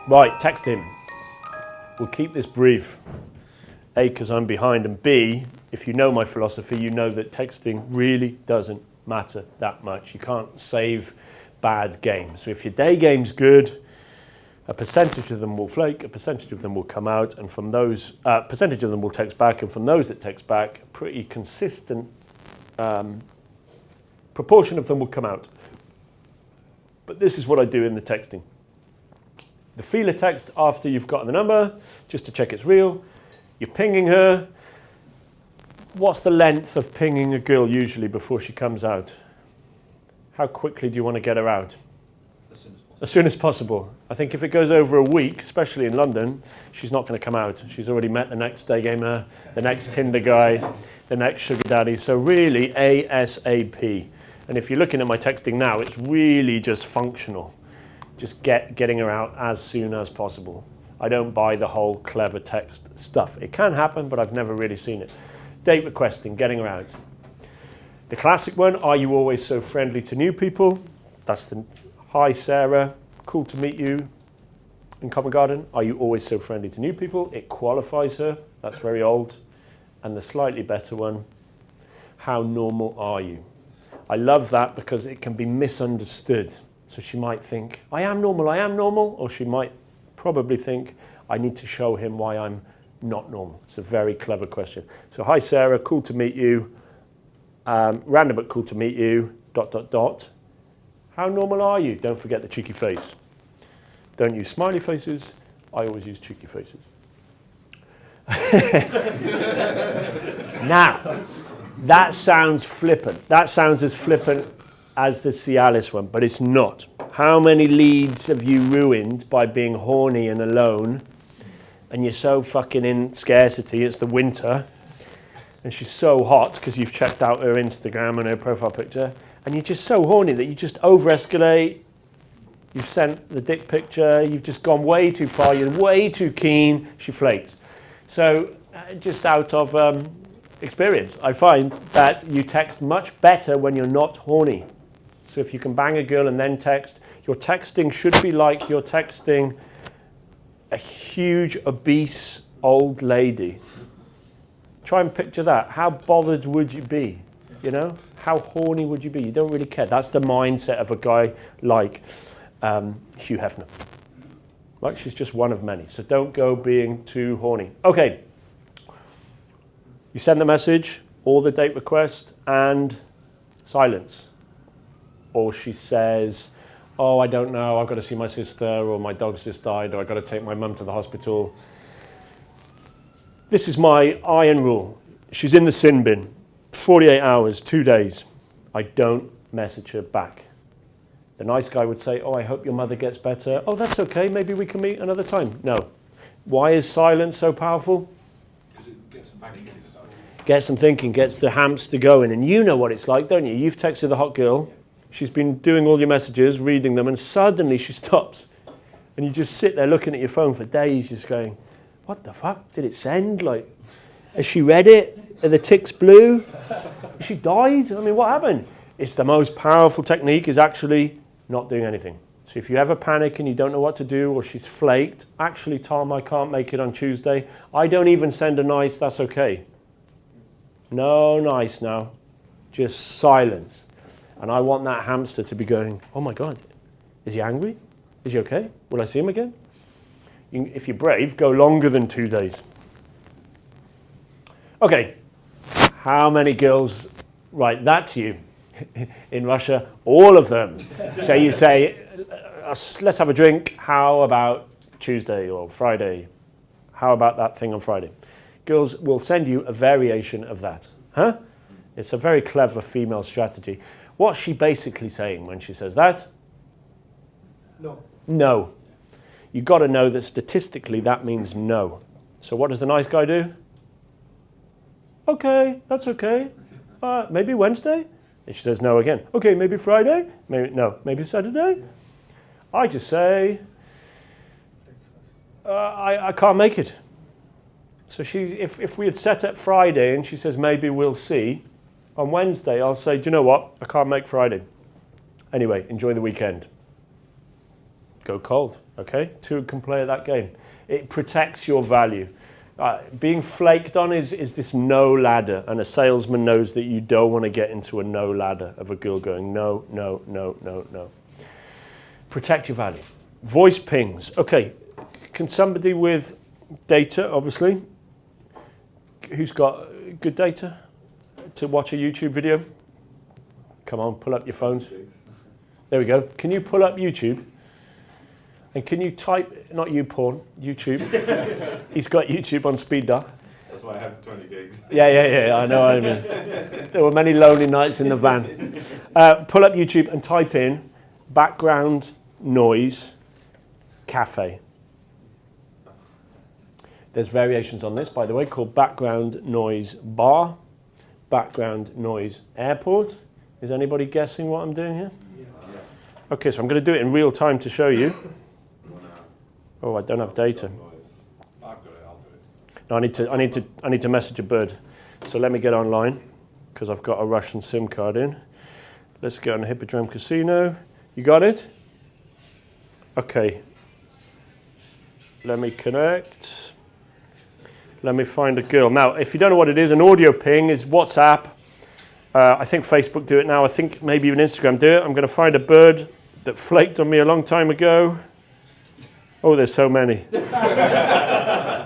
Right, text him. We'll keep this brief. A, because I'm behind, and B, if you know my philosophy, you know that texting really doesn't matter that much. You can't save bad games. So if your day game's good, a percentage of them will flake, a percentage of them will come out, and from those, percentage of them will text back, and from those that text back, a pretty consistent proportion of them will come out. But this is what I do in the texting. The feeler text after you've gotten the number, just to check it's real. You're pinging her. What's the length of pinging a girl usually before she comes out? How quickly do you want to get her out? As soon as possible. As soon as possible. I think if it goes over a week, especially in London, she's not going to come out. She's already met the next day gamer, the next Tinder guy, the next sugar daddy. So really ASAP. And if you're looking at my texting now, it's really just functional. Just getting her out as soon as possible. I don't buy the whole clever text stuff. It can happen, but I've never really seen it. Date requesting, getting her out. The classic one, are you always so friendly to new people? That's the, hi Sarah, cool to meet you in Covent Garden. Are you always so friendly to new people? It qualifies her, that's very old. And the slightly better one, how normal are you? I love that because it can be misunderstood. So she might think, I am normal, or she might probably think, I need to show him why I'm not normal. It's a very clever question. So, hi Sarah, cool to meet you. Random but cool to meet you, ... How normal are you? Don't forget the cheeky face. Don't use smiley faces. I always use cheeky faces. Now, that sounds flippant. That sounds as flippant as the Cialis one, but it's not. How many leads have you ruined by being horny and alone, and you're so fucking in scarcity, it's the winter, and she's so hot because you've checked out her Instagram and her profile picture, and you're just so horny that you just over-escalate, you've sent the dick picture, you've just gone way too far, you're way too keen, she flakes. So just out of experience, I find that you text much better when you're not horny. So if you can bang a girl and then text, your texting should be like you're texting a huge, obese old lady. Try and picture that. How bothered would you be? You know? How horny would you be? You don't really care. That's the mindset of a guy like Hugh Hefner. Right? She's just one of many. So don't go being too horny. Okay. You send the message, or the date request, and silence. Or she says, oh, I don't know, I've got to see my sister, or my dog's just died, or I've got to take my mum to the hospital. This is my iron rule. She's in the sin bin. 48 hours, 2 days. I don't message her back. The nice guy would say, oh, I hope your mother gets better. Oh, that's okay, maybe we can meet another time. No. Why is silence so powerful? Because it gets them thinking. Gets them thinking, gets the hamster going. And you know what it's like, don't you? You've texted the hot girl. She's been doing all your messages, reading them, and suddenly she stops. And you just sit there looking at your phone for days, just going, what the fuck? Did it send? Like, has she read it? Are the ticks blue? Has she died? I mean, what happened? It's the most powerful technique is actually not doing anything. So if you ever panic and you don't know what to do, or she's flaked, actually, Tom, I can't make it on Tuesday. I don't even send a nice, that's okay. No nice now. Just silence. And I want that hamster to be going, oh my God, is he angry? Is he okay? Will I see him again? If you're brave, go longer than 2 days. Okay, how many girls write that to you in Russia? All of them. So you say, let's have a drink. How about Tuesday or Friday? How about that thing on Friday? Girls will send you a variation of that. Huh? It's a very clever female strategy. What's she basically saying when she says that? No. No. You've got to know that statistically that means no. So what does the nice guy do? Okay, that's okay. Maybe Wednesday? And she says no again. Okay, maybe Friday? Maybe no. Maybe Saturday? I just say, I can't make it. So if we had set up Friday and she says maybe we'll see, on Wednesday I'll say, do you know what? I can't make Friday. Anyway, enjoy the weekend. go cold, okay? Two can play at that game. It protects your value. Being flaked on is this no ladder, and a salesman knows that you don't want to get into a no ladder of a girl going no, no, no, no, no. Protect your value. Voice pings. Okay, can somebody with data, obviously, who's got good data to watch a YouTube video? Come on, pull up your phones. There we go. Can you pull up YouTube? And can you type, not you porn, YouTube. He's got YouTube on speed dial. That's why I have 20 gigs. Yeah, I know what I mean. There were many lonely nights in the van. Pull up YouTube and type in background noise cafe. There's variations on this, by the way, called background noise bar, background noise airport. Is anybody guessing what I'm doing here? Yeah. Okay, so I'm going to do it in real time to show you. Oh, I don't have data. I've got it, I'll do it. No, I need to message a bird. So let me get online because I've got a Russian SIM card in. Let's get on the Hippodrome Casino. You got it? Okay. Let me connect. Let me find a girl. Now, if you don't know what it is, an audio ping is WhatsApp. I think Facebook do it now. I think maybe even Instagram do it. I'm going to find a bird that flaked on me a long time ago. Oh, there's so many.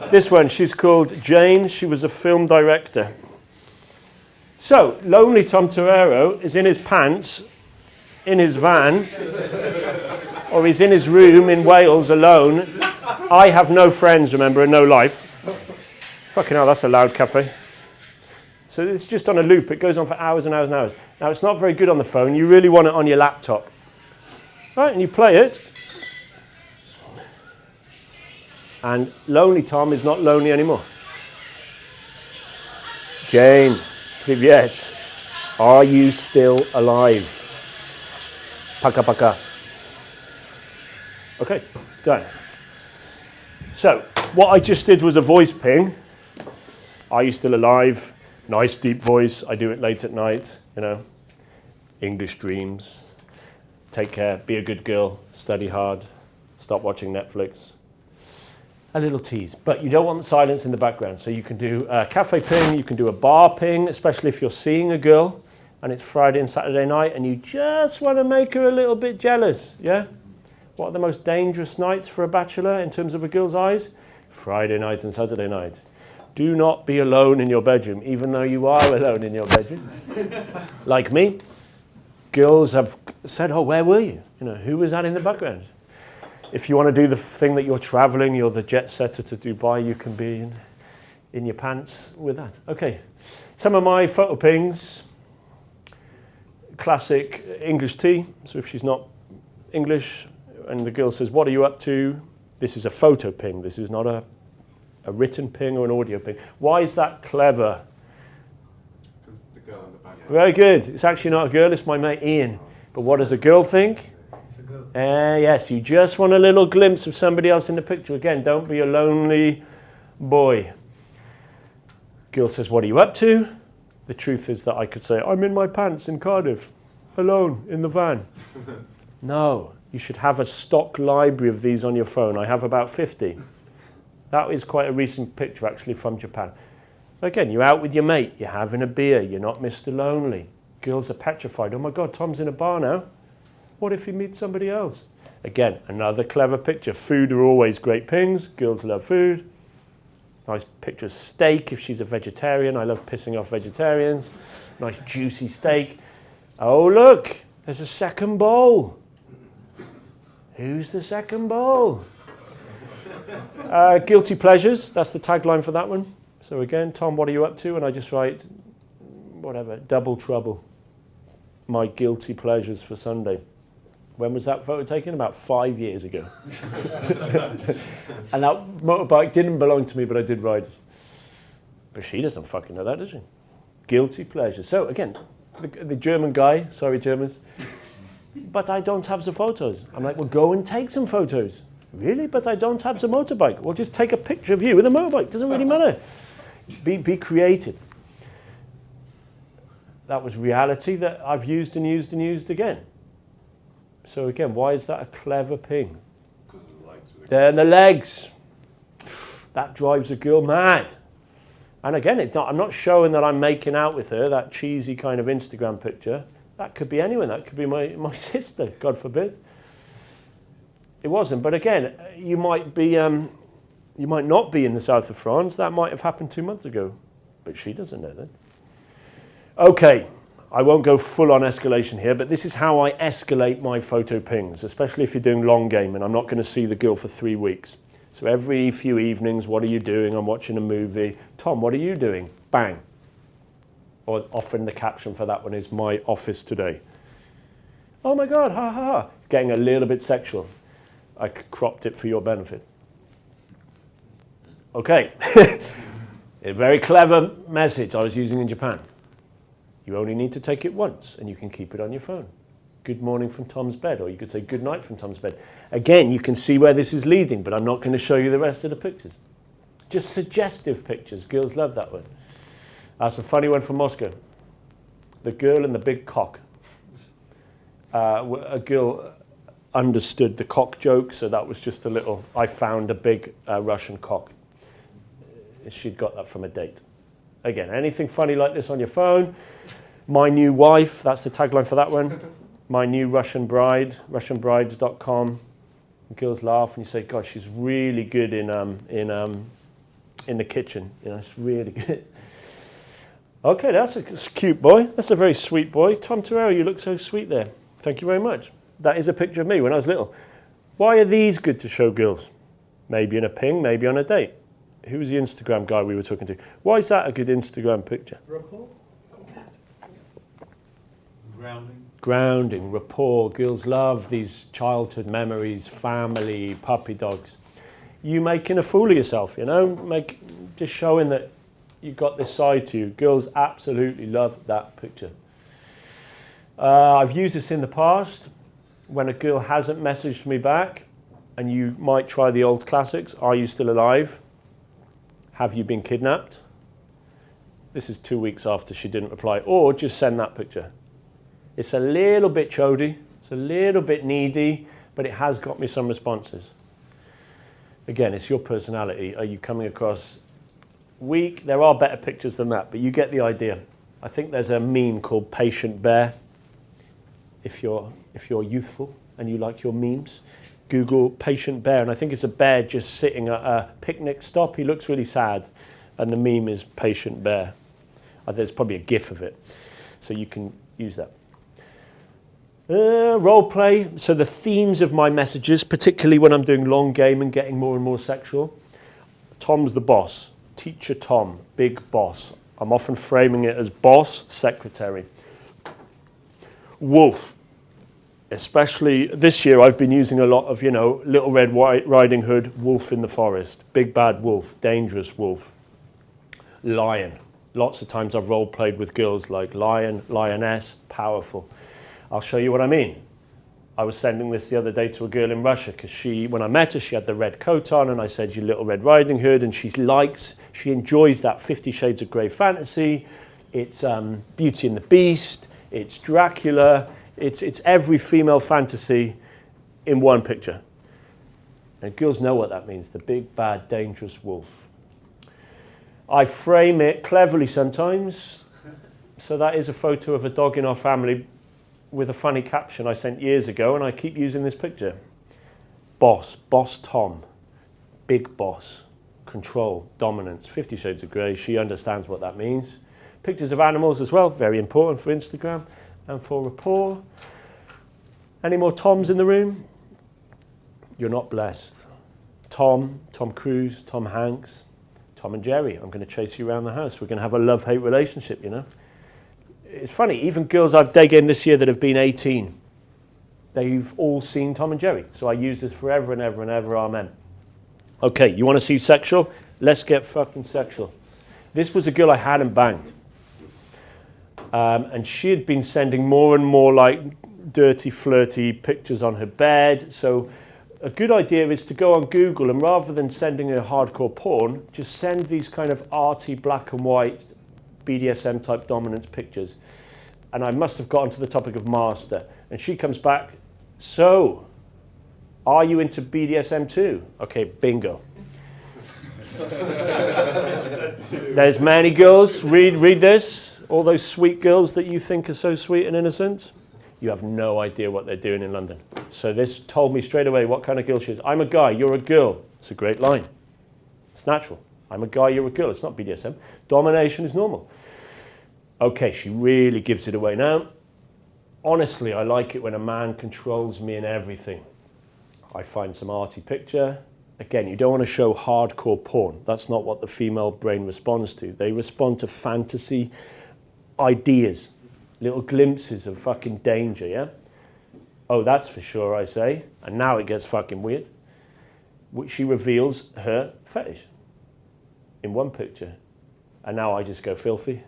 This one, she's called Jane. She was a film director. So, lonely Tom Torero is in his pants, in his van, or he's in his room in Wales alone. I have no friends, remember, and no life. Fucking hell, that's a loud cafe. So it's just on a loop. It goes on for hours and hours and hours. Now, it's not very good on the phone. You really want it on your laptop. Right, and you play it. And lonely Tom is not lonely anymore. Jane, Privyet, are you still alive? Paka paka. Okay, done. So, what I just did was a voice ping. Are you still alive? Nice deep voice. I do it late at night, you know. English dreams. Take care, be a good girl, study hard, stop watching Netflix. A little tease, but you don't want silence in the background. So you can do a cafe ping, you can do a bar ping, especially if you're seeing a girl and it's Friday and Saturday night and you just want to make her a little bit jealous, yeah? What are the most dangerous nights for a bachelor in terms of a girl's eyes? Friday night and Saturday night. Do not be alone in your bedroom, even though you are alone in your bedroom. Like me, girls have said, oh, where were you? You know, who was that in the background? If you want to do the thing that you're traveling, you're the jet setter to Dubai, you can be in your pants with that. Okay, some of my photo pings. Classic English tea. So if she's not English and the girl says, what are you up to? This is a photo ping. This is not a written ping or an audio ping. Why is that clever? Because the girl in the back. Very good. It's actually not a girl, it's my mate Ian. But what does a girl think? It's a girl. Yes, you just want a little glimpse of somebody else in the picture. Again, don't be a lonely boy. Girl says, what are you up to? The truth is that I could say, I'm in my pants in Cardiff, alone, in the van. No, you should have a stock library of these on your phone. I have about 50. That is quite a recent picture, actually, from Japan. Again, you're out with your mate, you're having a beer, you're not Mr. Lonely. Girls are petrified. Oh my God, Tom's in a bar now. What if he meets somebody else? Again, another clever picture. Food are always great pings. Girls love food. Nice picture of steak if she's a vegetarian. I love pissing off vegetarians. Nice juicy steak. Oh, look, there's a second bowl. Who's the second bowl? Guilty pleasures. That's the tagline for that one. So again, Tom, what are you up to? And I just write, whatever, double trouble. My guilty pleasures for Sunday. When was that photo taken? About 5 years ago. And that motorbike didn't belong to me, but I did ride it. But she doesn't fucking know that, does she? Guilty pleasure. So again, the German guy, sorry Germans, but I don't have the photos. I'm like, well, go and take some photos. Really? But I don't have the motorbike. Well, just take a picture of you with a motorbike. Doesn't really matter. Be creative. That was reality that I've used and used and used again. So again, why is that a clever ping? Then the legs. That drives a girl mad. And again, I'm not showing that I'm making out with her, that cheesy kind of Instagram picture. That could be anyone. That could be my sister, God forbid. It wasn't. But again, you might not be in the south of France. That might have happened 2 months ago. But she doesn't know that. Okay, I won't go full on escalation here, but this is how I escalate my photo pings, especially if you're doing long game and I'm not going to see the girl for 3 weeks. So every few evenings, what are you doing? I'm watching a movie. Tom, what are you doing? Bang. Or often the caption for that one is my office today. Oh my God, ha ha ha. Getting a little bit sexual. I cropped it for your benefit. Okay. A very clever message I was using in Japan. You only need to take it once and you can keep it on your phone. Good morning from Tom's bed, or you could say good night from Tom's bed. Again, you can see where this is leading, but I'm not going to show you the rest of the pictures. Just suggestive pictures. Girls love that one. That's a funny one from Moscow. The girl and the big cock. A girl understood the cock joke, so that was just a little, I found a big Russian cock. She'd got that from a date. Again, anything funny like this on your phone. My new wife, that's the tagline for that one. My new Russian bride, russianbrides.com. Girls laugh and you say, God, she's really good in the kitchen. You know, it's really good. Okay, that's a cute boy. That's a very sweet boy. Tom Terrell, you look so sweet there. Thank you very much. That is a picture of me when I was little. Why are these good to show girls? Maybe in a ping, maybe on a date. Who was the Instagram guy we were talking to? Why is that a good Instagram picture? Rapport? Grounding, rapport. Girls love these childhood memories, family, puppy dogs. You making a fool of yourself, you know? Just showing that you've got this side to you. Girls absolutely love that picture. I've used this in the past when a girl hasn't messaged me back, and you might try the old classics. Are you still alive? Have you been kidnapped? This is 2 weeks after she didn't reply. Or just send that picture. It's a little bit chody, it's a little bit needy, but it has got me some responses. Again, it's your personality. Are you coming across weak? There are better pictures than that, but you get the idea. I think there's a meme called Patient Bear. If you're youthful and you like your memes, Google Patient Bear, and I think it's a bear just sitting at a picnic stop. He looks really sad, and the meme is Patient Bear. There's probably a GIF of it, so you can use that. Role play. So the themes of my messages, particularly when I'm doing long game and getting more and more sexual. Tom's the boss. Teacher Tom, big boss. I'm often framing it as boss, secretary. Wolf. Especially this year, I've been using a lot of, Little Red Riding Hood, wolf in the forest, big bad wolf, dangerous wolf. Lion. Lots of times I've role played with girls like lion, lioness, powerful. I'll show you what I mean. I was sending this the other day to a girl in Russia because when I met her, she had the red coat on, and I said, you Little Red Riding Hood, and she enjoys that 50 Shades of Grey fantasy. It's Beauty and the Beast, it's Dracula, it's every female fantasy in one picture. And girls know what that means, the big, bad, dangerous wolf. I frame it cleverly sometimes. So that is a photo of a dog in our family with a funny caption I sent years ago, and I keep using this picture. Boss Tom, big boss, control, dominance, 50 Shades of Grey. She understands what that means. Pictures of animals as well, very important for Instagram and for rapport. Any more Toms in the room? You're not blessed. Tom Cruise, Tom Hanks, Tom and Jerry. I'm going to chase you around the house. We're going to have a love-hate relationship, It's funny, even girls I've dated this year that have been 18, they've all seen Tom and Jerry. So I use this forever and ever and ever, amen. Okay, you want to see sexual? Let's get fucking sexual. This was a girl I hadn't banged. And she had been sending more and more like dirty, flirty pictures on her bed. So a good idea is to go on Google, and rather than sending her hardcore porn, just send these kind of arty black and white BDSM type dominance pictures. And I must have gotten to the topic of master. And she comes back, so Are you into BDSM too? Okay, bingo. There's many girls. Read this. All those sweet girls that you think are so sweet and innocent. You have no idea what they're doing in London. So this told me straight away what kind of girl she is. I'm a guy, you're a girl. It's a great line. It's natural. I'm a guy, you're a girl. It's not BDSM. Domination is normal. Okay, she really gives it away. Now, honestly, I like it when a man controls me in everything. I find some arty picture. Again, you don't want to show hardcore porn. That's not what the female brain responds to. They respond to fantasy ideas, little glimpses of fucking danger, yeah? Oh, that's for sure, I say. And now it gets fucking weird. She reveals her fetish in one picture. And now I just go filthy.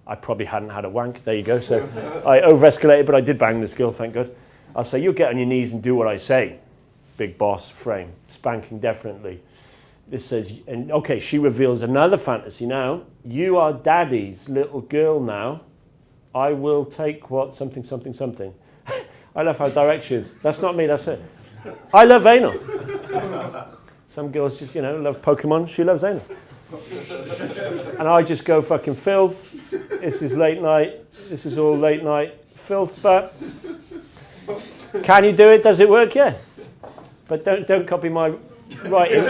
I probably hadn't had a wank. There you go. So I over-escalated, but I did bang this girl, thank God. I'll say, you get on your knees and do what I say. Big boss frame. Spanking definitely. This says, and okay, she reveals another fantasy now. You are daddy's little girl now. I will take what, something, something, something. I love how direct she is. That's not me, that's her. I love anal. Some girls just, love Pokemon. She loves anal. And I just go fucking filth. This is late night. This is all late night filth, but can you do it? Does it work? Yeah. But don't copy my writing.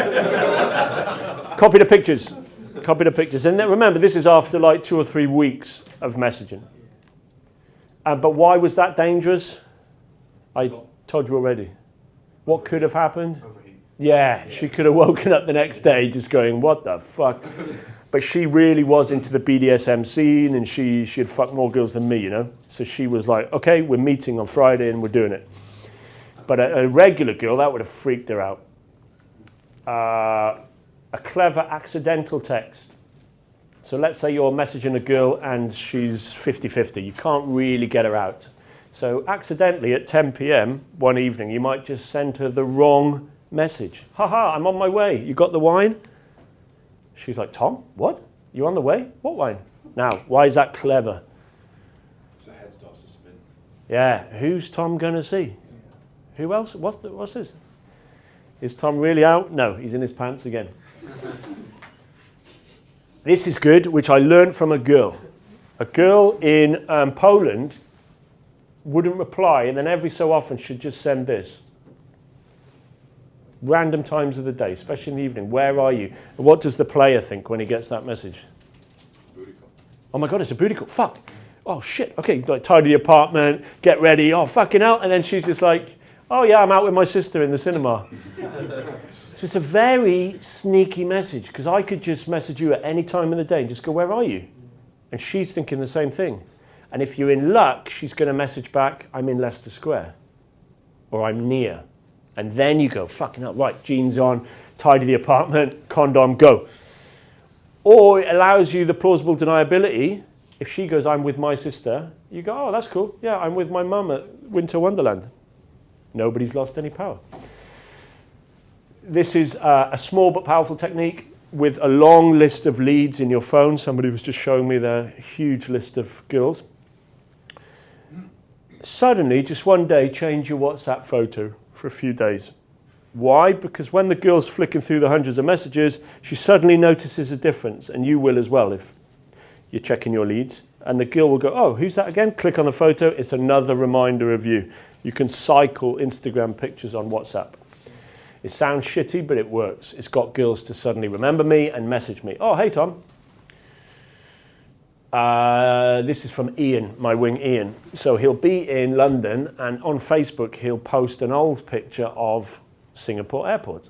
Copy the pictures. Copy the pictures. And then remember, this is after like 2 or 3 weeks of messaging. But why was that dangerous? I told you already. What could have happened? Yeah, she could have woken up the next day just going, what the fuck? But she really was into the BDSM scene, and she had fucked more girls than me, So she was like, okay, we're meeting on Friday and we're doing it. But a regular girl, that would have freaked her out. A clever accidental text. So let's say you're messaging a girl and she's 50-50. You can't really get her out. So accidentally at 10 p.m. one evening, you might just send her the wrong message. Haha, I'm on my way. You got the wine? She's like, Tom, what? You on the way? What wine? Now, why is that clever? So the head starts to spin. Yeah, who's Tom going to see? Who else? What's this? Is Tom really out? No, he's in his pants again. This is good, which I learned from a girl. A girl in Poland wouldn't reply, and then every so often she'd just send this. Random times of the day, especially in the evening. Where are you? And what does the player think when he gets that message? Booty call. Oh my God, it's a booty call. Fuck. Oh shit. Okay, like tidy the apartment, get ready. Oh, fucking hell. And then she's just like, oh yeah, I'm out with my sister in the cinema. So it's a very sneaky message, because I could just message you at any time of the day and just go, where are you? And she's thinking the same thing. And if you're in luck, she's going to message back, I'm in Leicester Square, or I'm near. And then you go, fucking hell, right, jeans on, tidy the apartment, condom, go. Or it allows you the plausible deniability. If she goes, I'm with my sister, you go, oh, that's cool. Yeah, I'm with my mum at Winter Wonderland. Nobody's lost any power. This is a small but powerful technique with a long list of leads in your phone. Somebody was just showing me their huge list of girls. Suddenly, just one day, change your WhatsApp photo for a few days. Why? Because when the girl's flicking through the hundreds of messages, she suddenly notices a difference, and you will as well if you're checking your leads. And the girl will go, oh, who's that again? Click on the photo. It's another reminder of you. You can cycle Instagram pictures on WhatsApp. It sounds shitty, but it works. It's got girls to suddenly remember me and message me. Oh, hey, Tom. This is from Ian, my wing Ian. So he'll be in London, and on Facebook, he'll post an old picture of Singapore Airport.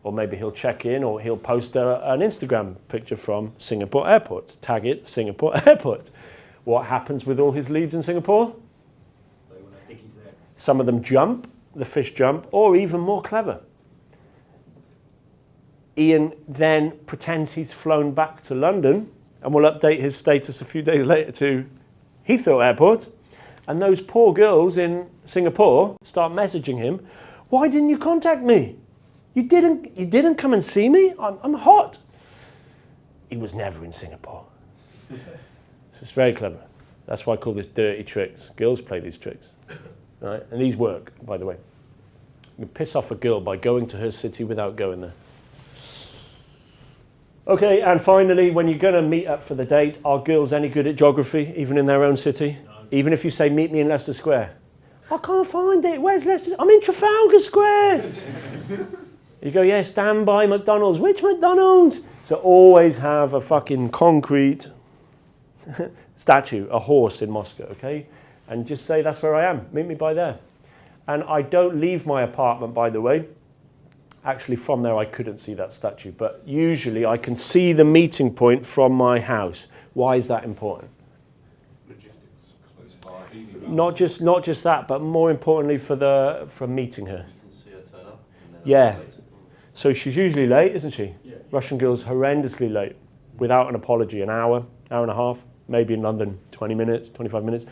Or maybe he'll check in, or he'll post an Instagram picture from Singapore Airport. Tag it, Singapore Airport. What happens with all his leads in Singapore? When I think he's there. Some of them jump, the fish jump, or even more clever. Ian then pretends he's flown back to London and will update his status a few days later to Heathrow Airport. And those poor girls in Singapore start messaging him, why didn't you contact me? You didn't come and see me? I'm hot. He was never in Singapore. So it's very clever. That's why I call this dirty tricks. Girls play these tricks. Right? And these work, by the way. You can piss off a girl by going to her city without going there. Okay, and finally, when you're going to meet up for the date, are girls any good at geography, even in their own city? No. Even if you say, meet me in Leicester Square. I can't find it. Where's Leicester? I'm in Trafalgar Square. You go, yeah, stand by McDonald's. Which McDonald's? So always have a fucking concrete statue, a horse in Moscow, okay? And just say, that's where I am. Meet me by there. And I don't leave my apartment, by the way. Actually, from there, I couldn't see that statue. But usually, I can see the meeting point from my house. Why is that important? Logistics. Close by, easy routes. Not just that, but more importantly for meeting her. You can see her turn up. And then Yeah. later. So she's usually late, isn't she? Yeah. Russian girls horrendously late, without an apology. An hour and a half, maybe in London, 20 minutes, 25 minutes.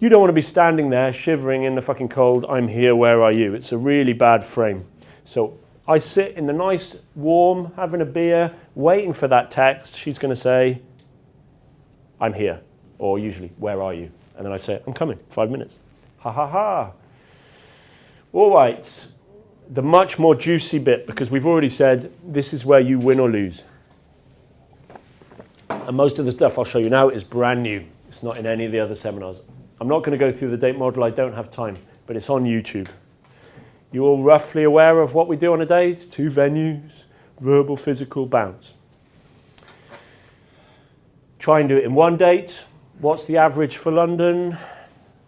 You don't want to be standing there shivering in the fucking cold. I'm here, where are you? It's a really bad frame. So I sit in the nice, warm, having a beer, waiting for that text. She's going to say, I'm here. Or usually, where are you? And then I say, I'm coming, 5 minutes. Ha ha ha. All right. The much more juicy bit, because we've already said this is where you win or lose. And most of the stuff I'll show you now is brand new. It's not in any of the other seminars. I'm not going to go through the date model. I don't have time, but it's on YouTube. You're all roughly aware of what we do on a date? 2 venues, verbal, physical, bounce. Try and do it in 1 date. What's the average for London?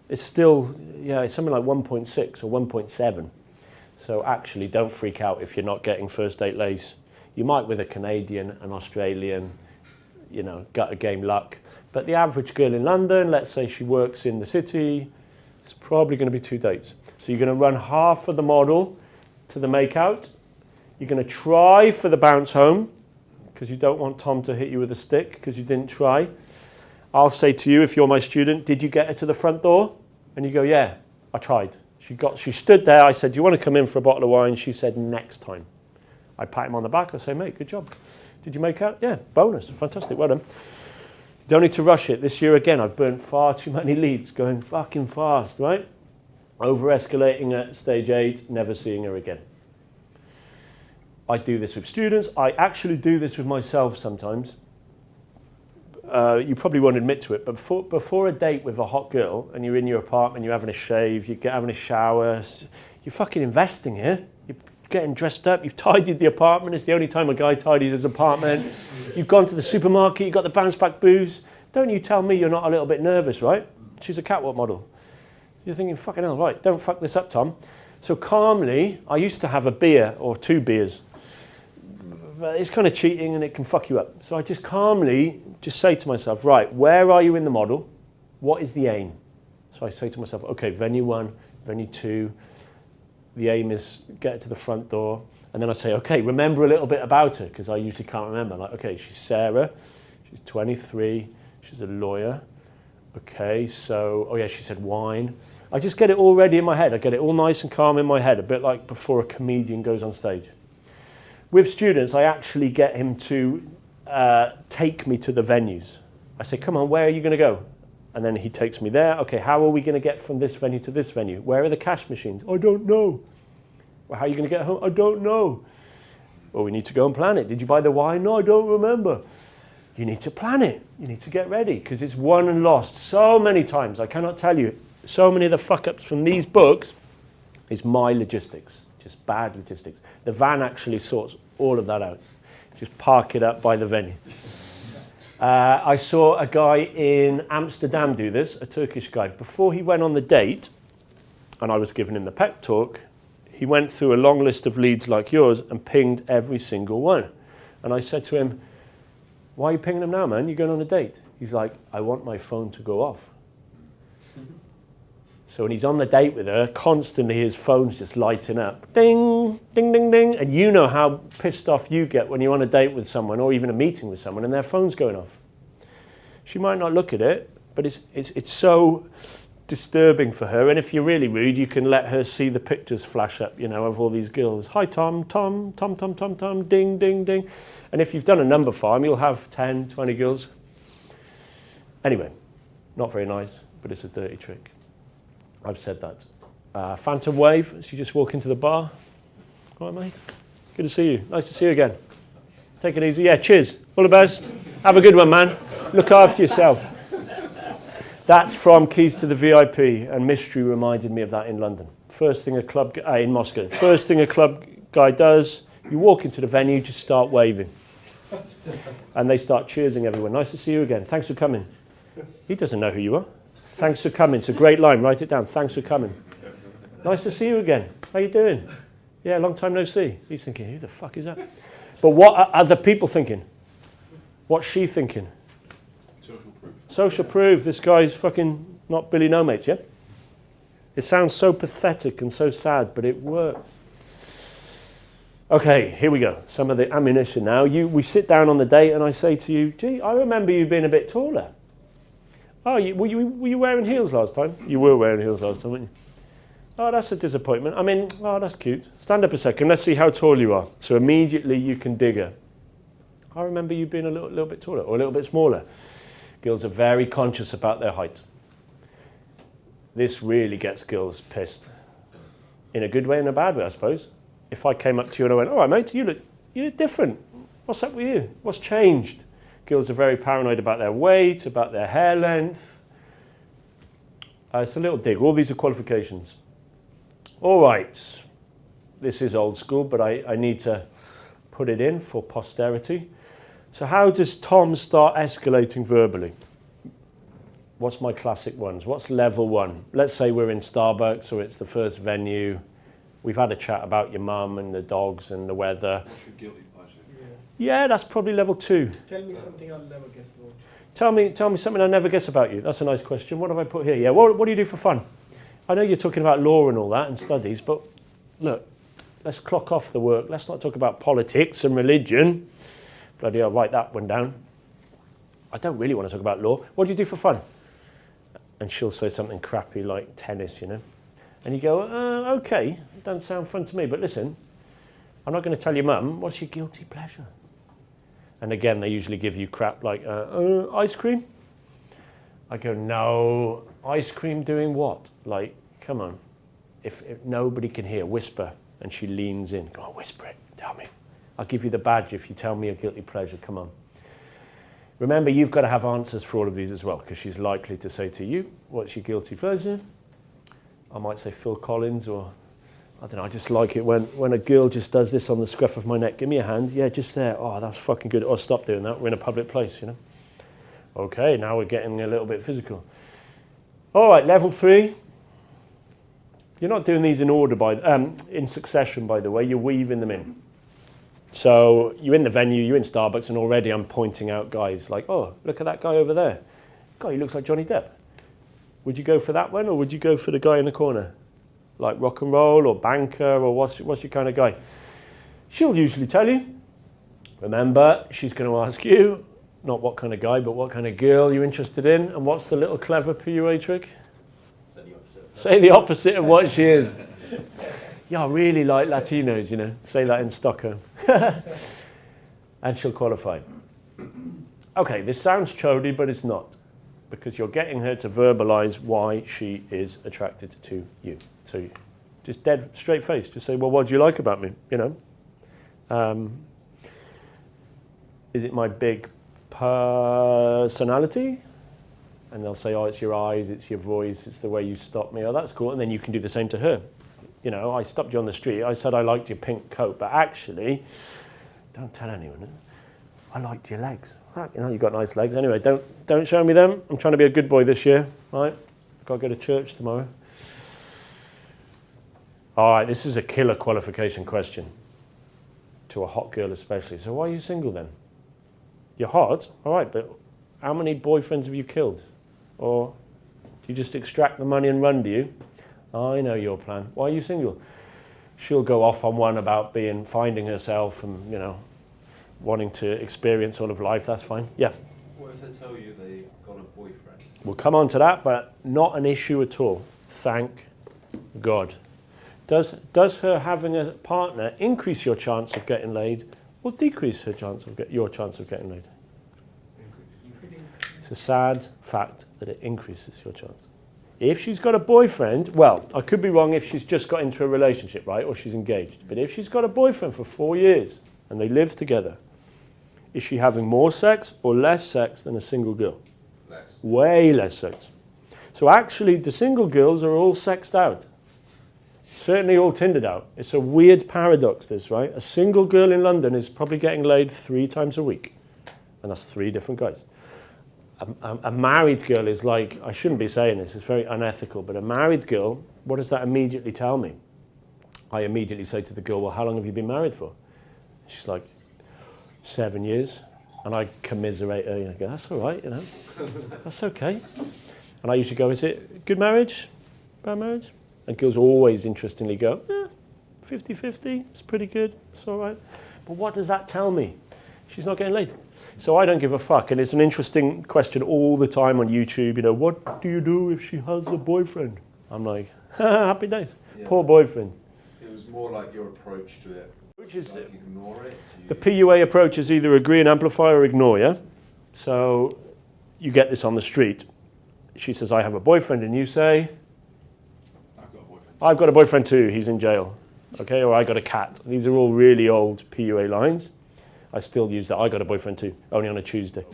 It's still, it's something like 1.6 or 1.7. So actually, don't freak out if you're not getting first date lace. You might with a Canadian, an Australian, gut a game luck. But the average girl in London, let's say she works in the city, it's probably going to be 2 dates. So you're going to run half of the model to the make-out. You're going to try for the bounce home, because you don't want Tom to hit you with a stick, because you didn't try. I'll say to you, if you're my student, did you get her to the front door? And you go, yeah, I tried. She stood there. I said, do you want to come in for a bottle of wine? She said, next time. I pat him on the back. I say, mate, good job. Did you make out? Yeah, bonus. Fantastic. Well done. Don't need to rush it. This year, again, I've burnt far too many leads, going fucking fast, right? Over-escalating at stage 8, never seeing her again. I do this with students. I actually do this with myself sometimes. You probably won't admit to it, but before a date with a hot girl and you're in your apartment, you're having a shave, you're having a shower, you're fucking investing here. You're getting dressed up, you've tidied the apartment. It's the only time a guy tidies his apartment. You've gone to the supermarket, you've got the bounce back booze. Don't you tell me you're not a little bit nervous, right? She's a catwalk model. You're thinking, fucking hell, right, don't fuck this up, Tom. So calmly, I used to have a beer or 2 beers. But it's kind of cheating and it can fuck you up. So I just calmly just say to myself, right, where are you in the model? What is the aim? So I say to myself, okay, venue 1, venue 2. The aim is get her to the front door. And then I say, okay, remember a little bit about her, because I usually can't remember. Like, okay, she's Sarah. She's 23. She's a lawyer. Okay, so, oh yeah, she said wine. I just get it all ready in my head. I get it all nice and calm in my head, a bit like before a comedian goes on stage. With students, I actually get him to take me to the venues. I say, come on, where are you going to go? And then he takes me there. Okay, how are we going to get from this venue to this venue? Where are the cash machines? I don't know. Well, how are you going to get home? I don't know. Well, we need to go and plan it. Did you buy the wine? No, I don't remember. You need to plan it. You need to get ready, because it's won and lost so many times. I cannot tell you. So many of the fuck-ups from these books is my logistics. Just bad logistics. The van actually sorts all of that out. Just park it up by the venue. I saw a guy in Amsterdam do this, a Turkish guy. Before he went on the date, and I was giving him the pep talk, he went through a long list of leads like yours and pinged every single one. And I said to him, why are you pinging them now, man? You're going on a date. He's like, I want my phone to go off. So when he's on the date with her, constantly his phone's just lighting up. Ding, ding, ding, ding. And you know how pissed off you get when you're on a date with someone or even a meeting with someone and their phone's going off. She might not look at it, but it's so disturbing for her. And if you're really rude, you can let her see the pictures flash up, of all these girls. Hi, Tom, Tom, Tom, Tom, Tom, Tom, ding, ding, ding. And if you've done a number farm, you'll have 10, 20 girls. Anyway, not very nice, but it's a dirty trick. I've said that. Phantom wave as you just walk into the bar. All right, mate. Good to see you. Nice to see you again. Take it easy. Yeah, cheers. All the best. Have a good one, man. Look after yourself. That's from Keys to the VIP, and Mystery reminded me of that in London. First thing a club in Moscow. First thing a club guy does, you walk into the venue, just start waving, and they start cheersing everyone. Nice to see you again. Thanks for coming. He doesn't know who you are. Thanks for coming. It's a great line. Write it down. Thanks for coming. Nice to see you again. How you doing? Yeah, long time no see. He's thinking, who the fuck is that? But what are other people thinking? What's she thinking? Social proof. Social proof. This guy's fucking not Billy No Mates, yeah? It sounds so pathetic and so sad, but it works. Okay, here we go. Some of the ammunition now. We sit down on the date and I say to you, gee, I remember you being a bit taller. Oh, were you wearing heels last time? You were wearing heels last time, weren't you? Oh, that's a disappointment. I mean, oh, that's cute. Stand up a second. Let's see how tall you are. So immediately you can dig her. I remember you being a little bit taller or a little bit smaller. Girls are very conscious about their height. This really gets girls pissed. In a good way and a bad way, I suppose. If I came up to you and I went, all right, mate, you look different. What's up with you? What's changed? Girls are very paranoid about their weight, about their hair length. It's a little dig. All these are qualifications. All right. This is old school, but I need to put it in for posterity. So how does Tom start escalating verbally? What's my classic ones? What's level one? Let's say we're in Starbucks or it's the first venue. We've had a chat about your mum and the dogs and the weather. What's your guilty pleasure? Yeah, that's probably level 2. Tell me something I'll never guess about. Tell me something I'll never guess about you. That's a nice question. What have I put here? Yeah, what do you do for fun? I know you're talking about law and all that and studies, but look, let's clock off the work. Let's not talk about politics and religion. Bloody hell, write that one down. I don't really want to talk about law. What do you do for fun? And she'll say something crappy like tennis, you know. And you go, okay, it doesn't sound fun to me, but listen, I'm not going to tell your mum, what's your guilty pleasure? And again, they usually give you crap like, ice cream? I go, no, ice cream doing what? Like, come on. If nobody can hear, whisper. And she leans in, go on, whisper it, tell me. I'll give you the badge if you tell me your guilty pleasure, come on. Remember, you've got to have answers for all of these as well, because she's likely to say to you, what's your guilty pleasure? I might say Phil Collins, or I don't know, I just like it when a girl just does this on the scruff of my neck. Give me a hand. Yeah, just there. Oh, that's fucking good. Oh, stop doing that. We're in a public place, you know. Okay, now we're getting a little bit physical. All right, level 3. You're not doing these in order, in succession, by the way. You're weaving them in. So you're in the venue, you're in Starbucks, and already I'm pointing out guys like, oh, look at that guy over there. God, he looks like Johnny Depp. Would you go for that one, or would you go for the guy in the corner? Like rock and roll, or banker, or what's your kind of guy? She'll usually tell you. Remember, she's going to ask you, not what kind of guy, but what kind of girl you're interested in, and what's the little clever PUA trick? Say the opposite. Say the opposite of what she is. Yeah, I really like Latinos, you know. Say that in Stockholm. And she'll qualify. Okay, this sounds chody, but it's not. Because you're getting her to verbalize why she is attracted to you. So just dead straight face. Just say, well, what do you like about me? You know? Is it my big personality? And they'll say, oh, it's your eyes, it's your voice, it's the way you stop me. Oh, that's cool. And then you can do the same to her. You know, I stopped you on the street. I said I liked your pink coat, but actually, don't tell anyone. I liked your legs. You know, you've got nice legs. Anyway, don't show me them. I'm trying to be a good boy this year, right? I've got to go to church tomorrow. All right, this is a killer qualification question to a hot girl especially. So why are you single then? You're hot, all right, but how many boyfriends have you killed? Or do you just extract the money and run, do you? I know your plan. Why are you single? She'll go off on one about finding herself and, you know, wanting to experience all of life. That's fine. Yeah. What if they tell you they got a boyfriend? We'll come on to that, but not an issue at all. Thank God. Does her having a partner increase your chance of getting laid or decrease her chance of your chance of getting laid? It's a sad fact that it increases your chance. If she's got a boyfriend, well, I could be wrong if she's just got into a relationship, right, or she's engaged. But if she's got a boyfriend for 4 years and they live together, is she having more sex or less sex than a single girl? Less. Way less sex. So actually, the single girls are all sexed out. Certainly all Tindered out. It's a weird paradox, this, right? A single girl in London is probably getting laid 3 times a week. And that's 3 different guys. A married girl is like, I shouldn't be saying this, it's very unethical, but a married girl, what does that immediately tell me? I immediately say to the girl, well, how long have you been married for? She's like, 7 years. And I commiserate her, I go, that's all right, that's okay. And I usually go, is it good marriage, bad marriage? And girls always interestingly go, 50-50, it's pretty good, it's all right. But what does that tell me? She's not getting laid. So I don't give a fuck, and it's an interesting question all the time on YouTube, what do you do if she has a boyfriend? I'm like, happy days, Yeah. poor boyfriend. It was more like your approach to it. Which is, Like ignore it. the PUA approach is either agree and amplify or ignore, yeah? So you get this on the street. She says, I have a boyfriend, and you say, I've got a boyfriend. I've got a boyfriend too, he's in jail. Okay, or I got a cat. These are all really old PUA lines. I still use that, I got a boyfriend too, only on a Tuesday.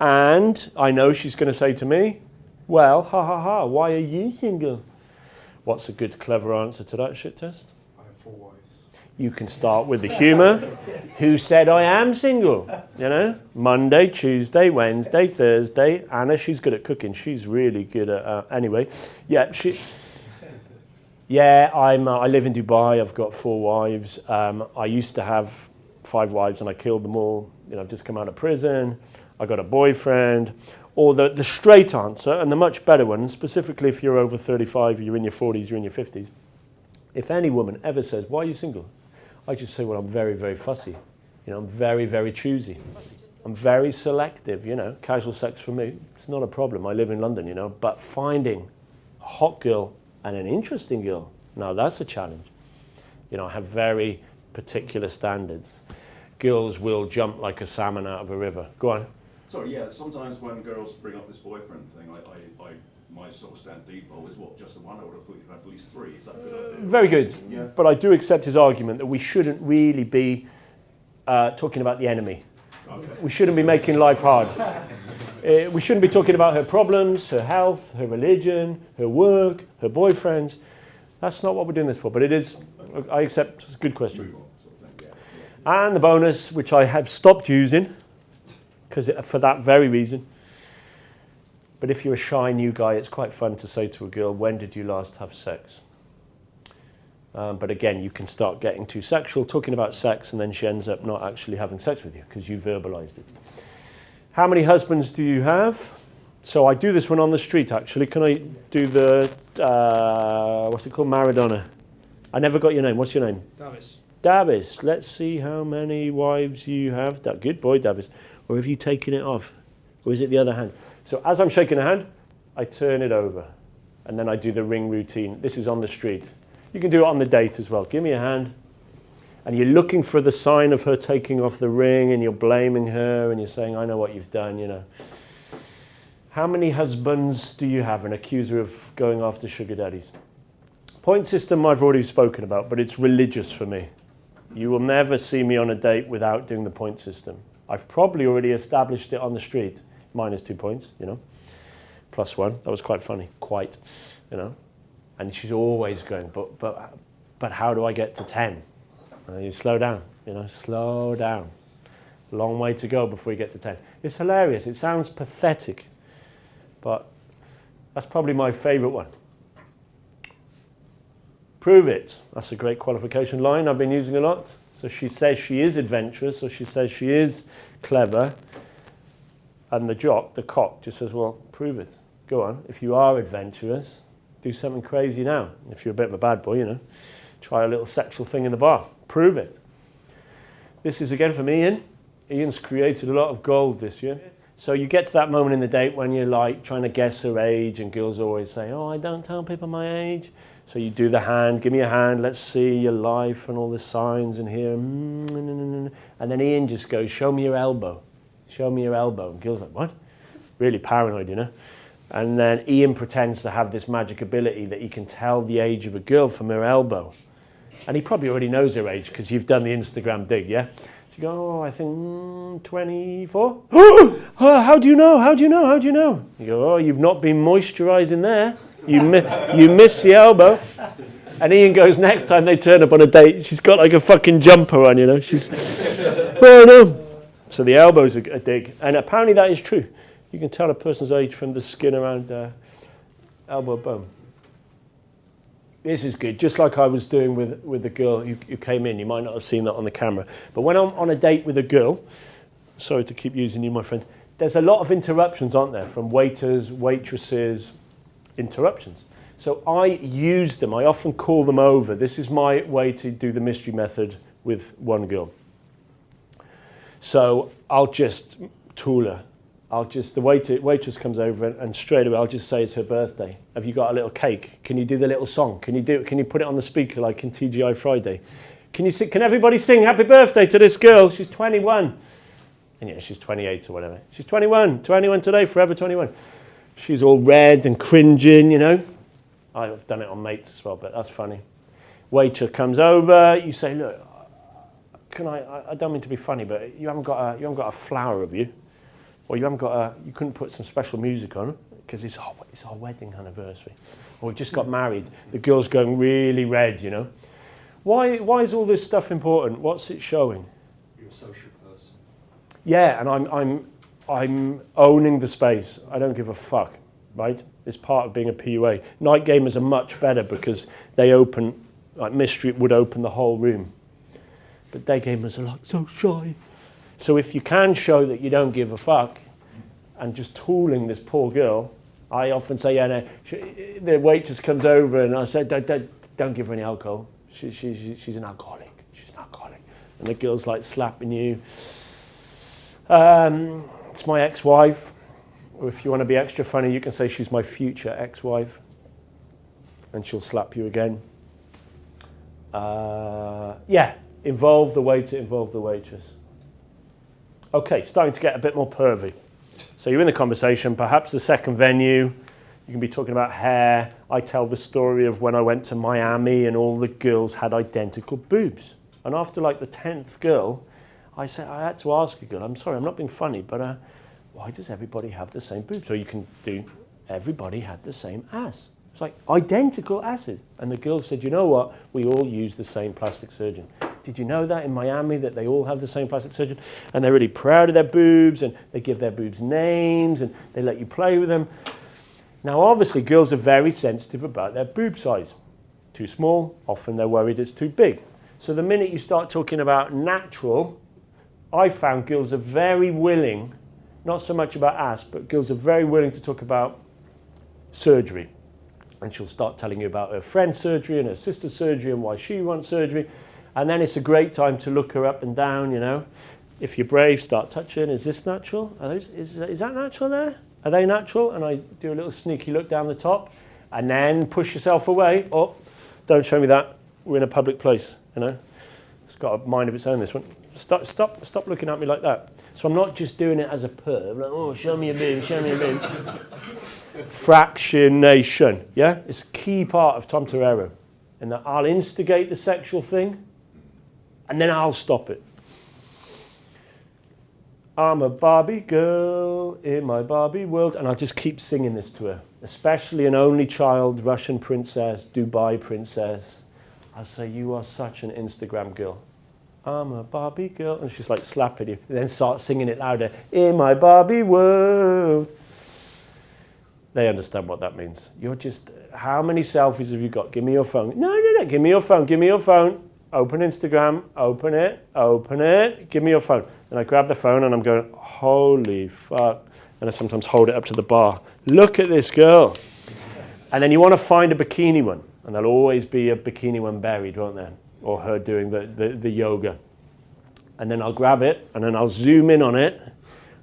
And I know she's going to say to me, well, ha ha ha, why are you single? What's a good, clever answer to that shit test? I have 4 wives. You can start with the humour. Who said I am single? Monday, Tuesday, Wednesday, Thursday. Anna, she's good at cooking. She's really good at, anyway. Yeah, I live in Dubai. I've got 4 wives. I used to have 5 wives and I killed them all. I've just come out of prison. I got a boyfriend. Or the straight answer, and the much better one, specifically if you're over 35, you're in your 40s, you're in your 50s. If any woman ever says, why are you single? I just say, well, I'm very, very fussy. I'm very, very choosy. I'm very selective, Casual sex for me, it's not a problem. I live in London, But finding a hot girl and an interesting girl, now that's a challenge. I have very particular standards. Girls will jump like a salmon out of a river. Go on. Sorry, yeah, sometimes when girls bring up this boyfriend thing, my sort of stand default is what, just the one? I would have thought you'd have at least 3. Is that a good idea? Very good. Yeah. But I do accept his argument that we shouldn't really be talking about the enemy. Okay. We shouldn't be making life hard. We shouldn't be talking about her problems, her health, her religion, her work, her boyfriends. That's not what we're doing this for, but it is, I accept, it's a good question. Move on, sort of thing, yeah. And the bonus, which I have stopped using, because for that very reason. But if you're a shy new guy, it's quite fun to say to a girl, when did you last have sex? But again, you can start getting too sexual, talking about sex, and then she ends up not actually having sex with you because you verbalized it. How many husbands do you have? So I do this one on the street, actually. Can I do the, what's it called, Maradona? I never got your name. What's your name? Davis. Davis. Let's see how many wives you have. Good boy, Davis. Or have you taken it off? Or is it the other hand? So as I'm shaking a hand, I turn it over. And then I do the ring routine. This is on the street. You can do it on the date as well. Give me a hand. And you're looking for the sign of her taking off the ring, and you're blaming her, and you're saying, I know what you've done, How many husbands do you have? An accuser of going after sugar daddies. Point system I've already spoken about, but it's religious for me. You will never see me on a date without doing the point system. I've probably already established it on the street. Minus 2 points, Plus 1. That was quite funny. Quite, And she's always going, but how do I get to 10? You slow down, slow down. Long way to go before you get to 10. It's hilarious. It sounds pathetic, but that's probably my favourite one. Prove it. That's a great qualification line I've been using a lot. So she says she is adventurous, or she says she is clever. And the cock, just says, well, prove it. Go on. If you are adventurous, do something crazy now. If you're a bit of a bad boy, try a little sexual thing in the bar. Prove it. This is again from Ian. Ian's created a lot of gold this year. So you get to that moment in the date when you're like trying to guess her age, and girls always say, oh, I don't tell people my age. So you do the hand, give me a hand, let's see your life and all the signs in here. And then Ian just goes, show me your elbow. Show me your elbow. And girls like, what? Really paranoid, And then Ian pretends to have this magic ability that he can tell the age of a girl from her elbow. And he probably already knows her age because you've done the Instagram dig, yeah? So you go, oh, I think 24. Oh, how do you know? How do you know? How do you know? You go, oh, you've not been moisturising there. You miss the elbow. And Ian goes, next time they turn up on a date, she's got like a fucking jumper on, you know? She's, oh no. So the elbow's a dig. And apparently that is true. You can tell a person's age from the skin around elbow bone. This is good, just like I was doing with the girl who came in. You might not have seen that on the camera. But when I'm on a date with a girl, sorry to keep using you, my friend, there's a lot of interruptions, aren't there? From waiters, waitresses, interruptions. So I use them. I often call them over. This is my way to do the mystery method with one girl. So I'll just tool her. The waitress comes over and straight away I'll just say it's her birthday. Have you got a little cake? Can you do the little song? Can you put it on the speaker like in TGI Friday? Can everybody sing happy birthday to this girl? She's 21. And yeah, she's 28 or whatever. She's 21 today, forever 21. She's all red and cringing, you know. I've done it on mates as well, but that's funny. Waiter comes over, you say, look, I don't mean to be funny, but you haven't got a flower, have you? Or you couldn't put some special music on because it's our wedding anniversary. Or we've just got married. The girl's going really red, you know. Why is all this stuff important? What's it showing? You're a social person. Yeah, and I'm owning the space. I don't give a fuck, right? It's part of being a PUA. Night gamers are much better because they open, like Mystery would open the whole room. But day gamers are like so shy. So if you can show that you don't give a fuck and just tooling this poor girl, I often say, yeah, no, the waitress comes over and I say, don't give her any alcohol. She's an alcoholic. She's an alcoholic. And the girl's like slapping you. It's my ex-wife. Or if you want to be extra funny, you can say she's my future ex-wife. And she'll slap you again. Yeah, involve the waiter, involve the waitress. Okay, starting to get a bit more pervy. So you're in the conversation, perhaps the second venue, you can be talking about hair. I tell the story of when I went to Miami and all the girls had identical boobs. And after like the 10th girl, I had to ask a girl, I'm sorry, I'm not being funny, but why does everybody have the same boobs? So you can do, everybody had the same ass. It's like identical asses. And the girl said, you know what? We all use the same plastic surgeon. Did you know that in Miami that they all have the same plastic surgeon? And they're really proud of their boobs and they give their boobs names and they let you play with them. Now, obviously, girls are very sensitive about their boob size. Too small, often they're worried it's too big. So the minute you start talking about natural, I found girls are very willing, not so much about ass, but girls are very willing to talk about surgery. And she'll start telling you about her friend's surgery and her sister's surgery and why she wants surgery. And then it's a great time to look her up and down, you know. If you're brave, start touching. Is this natural? Is that natural there? Are they natural? And I do a little sneaky look down the top. And then push yourself away. Oh, don't show me that. We're in a public place, you know. It's got a mind of its own, this one. Stop looking at me like that. So I'm not just doing it as a perv. Like, oh, show me a boob, show me a boob. Fractionation, yeah? It's a key part of Tom Torero. And that I'll instigate the sexual thing, and then I'll stop it. I'm a Barbie girl in my Barbie world. And I'll just keep singing this to her. Especially an only child, Russian princess, Dubai princess. I'll say, you are such an Instagram girl. I'm a Barbie girl. And she's like slapping you. And then start singing it louder. In my Barbie world. They understand what that means. You're just, how many selfies have you got? Give me your phone. No, give me your phone, give me your phone. Open Instagram, open it, give me your phone. And I grab the phone and I'm going, holy fuck. And I sometimes hold it up to the bar. Look at this girl. And then you want to find a bikini one. And there'll always be a bikini one buried, won't there? Or her doing the yoga. And then I'll grab it and then I'll zoom in on it.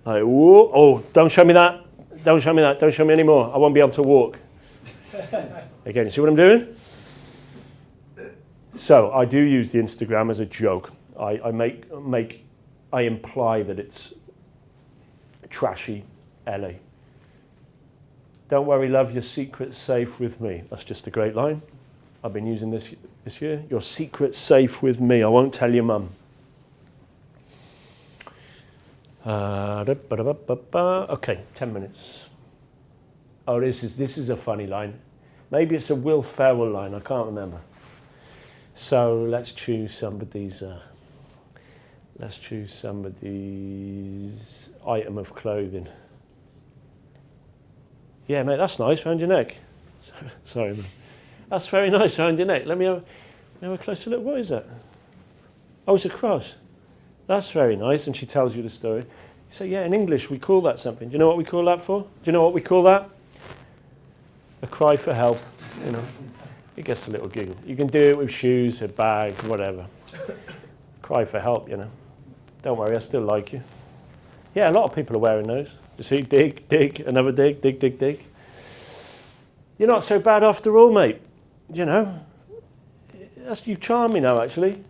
Like, whoa, oh, don't show me that. Don't show me that. Don't show me anymore. I won't be able to walk. Again, you see what I'm doing? So I do use the Instagram as a joke. I imply that it's trashy LA. Don't worry, love, your secret's safe with me. That's just a great line. I've been using this year. Your secret's safe with me. I won't tell your mum. Okay, 10 minutes. Oh, this is a funny line. Maybe it's a Will Ferrell line. I can't remember. So let's choose somebody's. Item of clothing. Yeah, mate, that's nice around your neck. Sorry, man. That's very nice around your neck. Let me have a closer look. What is that? Oh, it's a cross. That's very nice. And she tells you the story. You say, yeah, in English we call that something. Do you know what we call that for? Do you know what we call that? A cry for help. You know, it gets a little giggle. You can do it with shoes, a bag, whatever. Cry for help, you know. Don't worry, I still like you. Yeah, a lot of people are wearing those. You see, dig, dig, another dig, dig, dig, dig. You're not so bad after all, mate. You know, you charm me now, actually.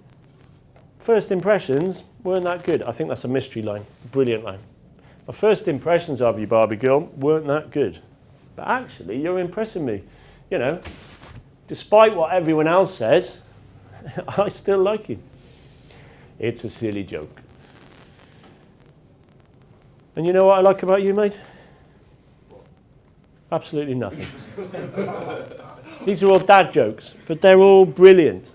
First impressions weren't that good. I think that's a mystery line, brilliant line. My first impressions of you, Barbie girl, weren't that good. But actually, you're impressing me. You know, despite what everyone else says, I still like you. It's a silly joke. And you know what I like about you, mate? Absolutely nothing. These are all dad jokes, but they're all brilliant.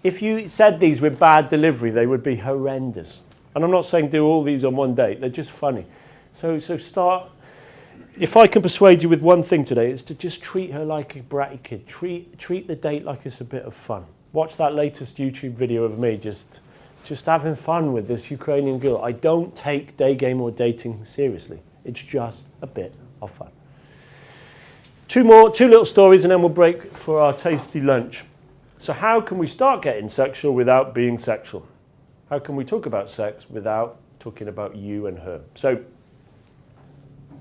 If you said these with bad delivery, they would be horrendous. And I'm not saying do all these on one date, they're just funny. So start, if I can persuade you with one thing today, it's to just treat her like a bratty kid. Treat the date like it's a bit of fun. Watch that latest YouTube video of me just having fun with this Ukrainian girl. I don't take day game or dating seriously. It's just a bit of fun. Two little stories and then we'll break for our tasty lunch. So how can we start getting sexual without being sexual? How can we talk about sex without talking about you and her? So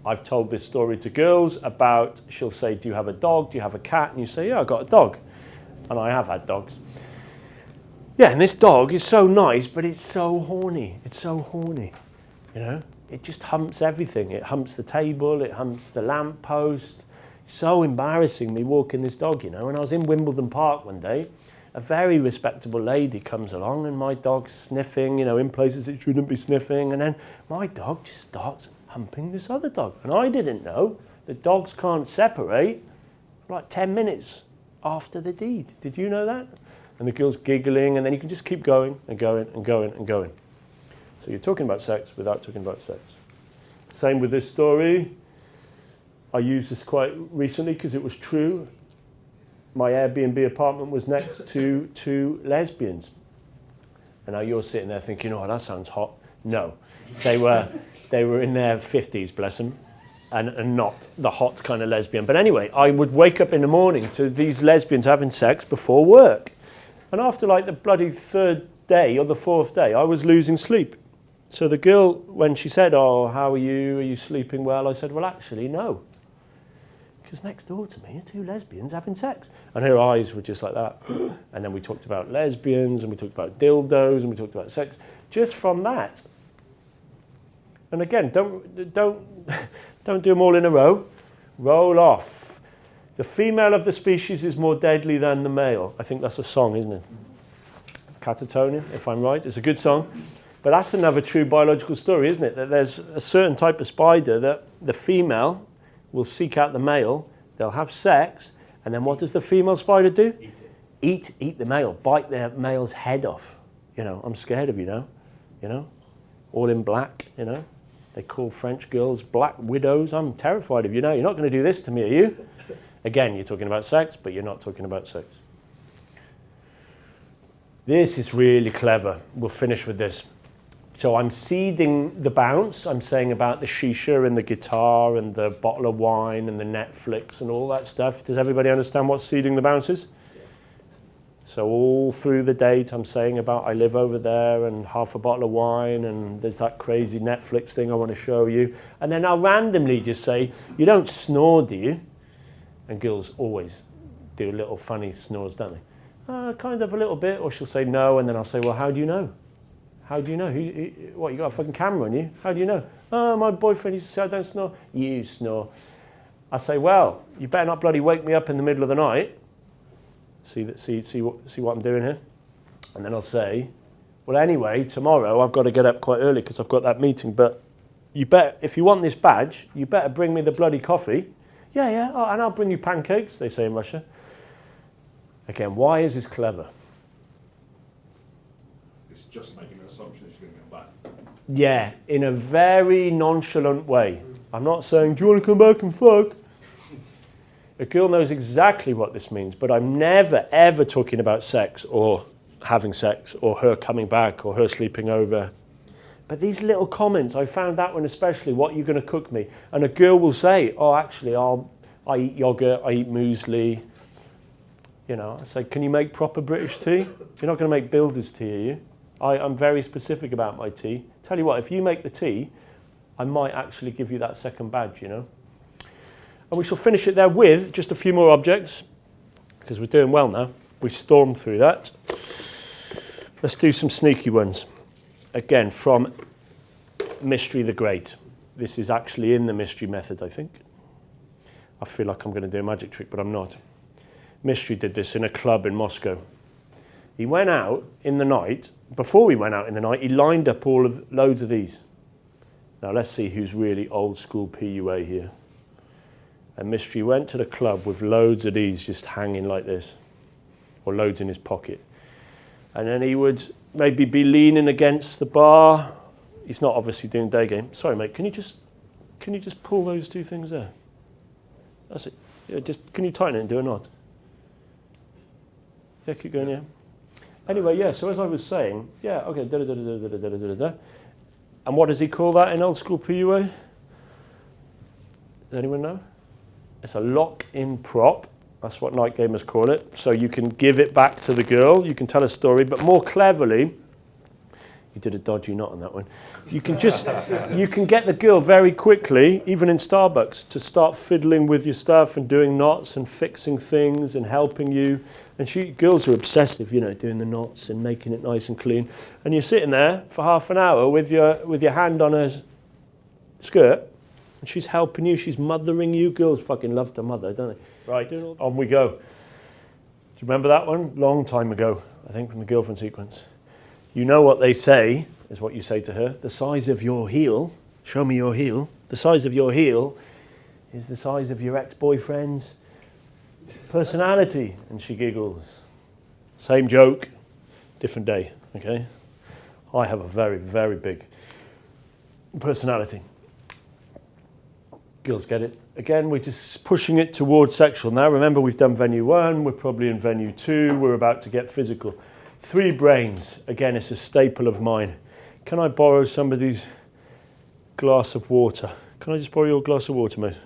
I've told this story to girls about, she'll say, do you have a dog? Do you have a cat? And you say, yeah, I've got a dog. And I have had dogs. Yeah, and this dog is so nice, but it's so horny. It's so horny, you know? It just humps everything. It humps the table, it humps the lamppost. It's so embarrassing me walking this dog, you know? When I was in Wimbledon Park one day, a very respectable lady comes along and my dog's sniffing, you know, in places it shouldn't be sniffing. And then my dog just starts humping this other dog. And I didn't know that dogs can't separate for like 10 minutes after the deed. Did you know that? And the girl's giggling, and then you can just keep going and going and going and going. So you're talking about sex without talking about sex. Same with this story. I used this quite recently because it was true. My Airbnb apartment was next to two lesbians. And now you're sitting there thinking, oh, that sounds hot. No, they were in their 50s, bless them, and not the hot kind of lesbian. But anyway, I would wake up in the morning to these lesbians having sex before work. And after like the bloody third day or the fourth day, I was losing sleep. So the girl, when she said, oh, how are you? Are you sleeping well? I said, well, actually, no. Because next door to me are two lesbians having sex. And her eyes were just like that. And then we talked about lesbians, and we talked about dildos, and we talked about sex. Just from that. And again, don't do them all in a row. Roll off. The female of the species is more deadly than the male. I think that's a song, isn't it? Catatonia, if I'm right. It's a good song. But that's another true biological story, isn't it? That there's a certain type of spider that the female will seek out the male, they'll have sex, and then what does the female spider do? Eat it. Eat the male, bite the male's head off. You know, I'm scared of you now, you know? All in black, you know? They call French girls black widows. I'm terrified of you now. You're not going to do this to me, are you? Again, you're talking about sex, but you're not talking about sex. This is really clever. We'll finish with this. So I'm seeding the bounce. I'm saying about the shisha and the guitar and the bottle of wine and the Netflix and all that stuff. Does everybody understand what seeding the bounce is? Yeah. So all through the date, I'm saying about I live over there and half a bottle of wine and there's that crazy Netflix thing I want to show you. And then I'll randomly just say, you don't snore, do you? And girls always do little funny snores, don't they? Kind of a little bit. Or she'll say no, and then I'll say, well, how do you know? How do you know? What, you got a fucking camera on you? How do you know? Oh, my boyfriend used to say I don't snore. You snore. I say, well, you better not bloody wake me up in the middle of the night. See what I'm doing here? And then I'll say, well, anyway, tomorrow I've got to get up quite early because I've got that meeting, but you better, if you want this badge, you better bring me the bloody coffee. Yeah, oh, and I'll bring you pancakes, they say in Russia. Again, why is this clever? It's just making an assumption that she's going to come back. Yeah, in a very nonchalant way. I'm not saying, do you want to come back and fuck? A girl knows exactly what this means, but I'm never, ever talking about sex or having sex or her coming back or her sleeping over. But these little comments, I found that one especially, what are you going to cook me? And a girl will say, oh, actually, I eat yogurt, I eat muesli. You know, I say, can you make proper British tea? You're not going to make builder's tea, are you? I'm very specific about my tea. Tell you what, if you make the tea, I might actually give you that second badge, you know. And we shall finish it there with just a few more objects, because we're doing well now. We stormed through that. Let's do some sneaky ones. Again, from Mystery the Great. This is actually in the mystery method, I think. I feel like I'm going to do a magic trick, but I'm not. Mystery did this in a club in Moscow. He went out in the night. Before he went out in the night, he lined up loads of these. Now let's see who's really old school PUA here. And Mystery went to the club with loads of these just hanging like this, or loads in his pocket. And then he would maybe be leaning against the bar. He's not obviously doing day game. Sorry, mate, can you just pull those two things there? That's it. Yeah, can you tighten it and do a knot? Yeah, keep going, yeah. Anyway, yeah, so as I was saying, yeah, okay, da-da-da-da-da-da-da-da-da. And what does he call that in old school PUA? Does anyone know? It's a lock-in prop. That's what night gamers call it. So you can give it back to the girl, you can tell a story, but more cleverly, you did a dodgy knot on that one. You can get the girl very quickly, even in Starbucks, to start fiddling with your stuff and doing knots and fixing things and helping you. And girls are obsessive, you know, doing the knots and making it nice and clean. And you're sitting there for half an hour with your hand on her skirt, and she's helping you, she's mothering you. Girls fucking love to mother, don't they? Right, on we go. Do you remember that one? Long time ago, I think, from the girlfriend sequence. You know what they say, is what you say to her. The size of your heel, show me your heel. The size of your heel is the size of your ex-boyfriend's personality. And she giggles. Same joke, different day, okay? I have a very, very big personality. Girls get it. Again, we're just pushing it towards sexual. Now, remember, we've done venue 1, we're probably in venue 2, we're about to get physical. 3 brains. Again, it's a staple of mine. Can I borrow somebody's glass of water? Can I just borrow your glass of water, mate?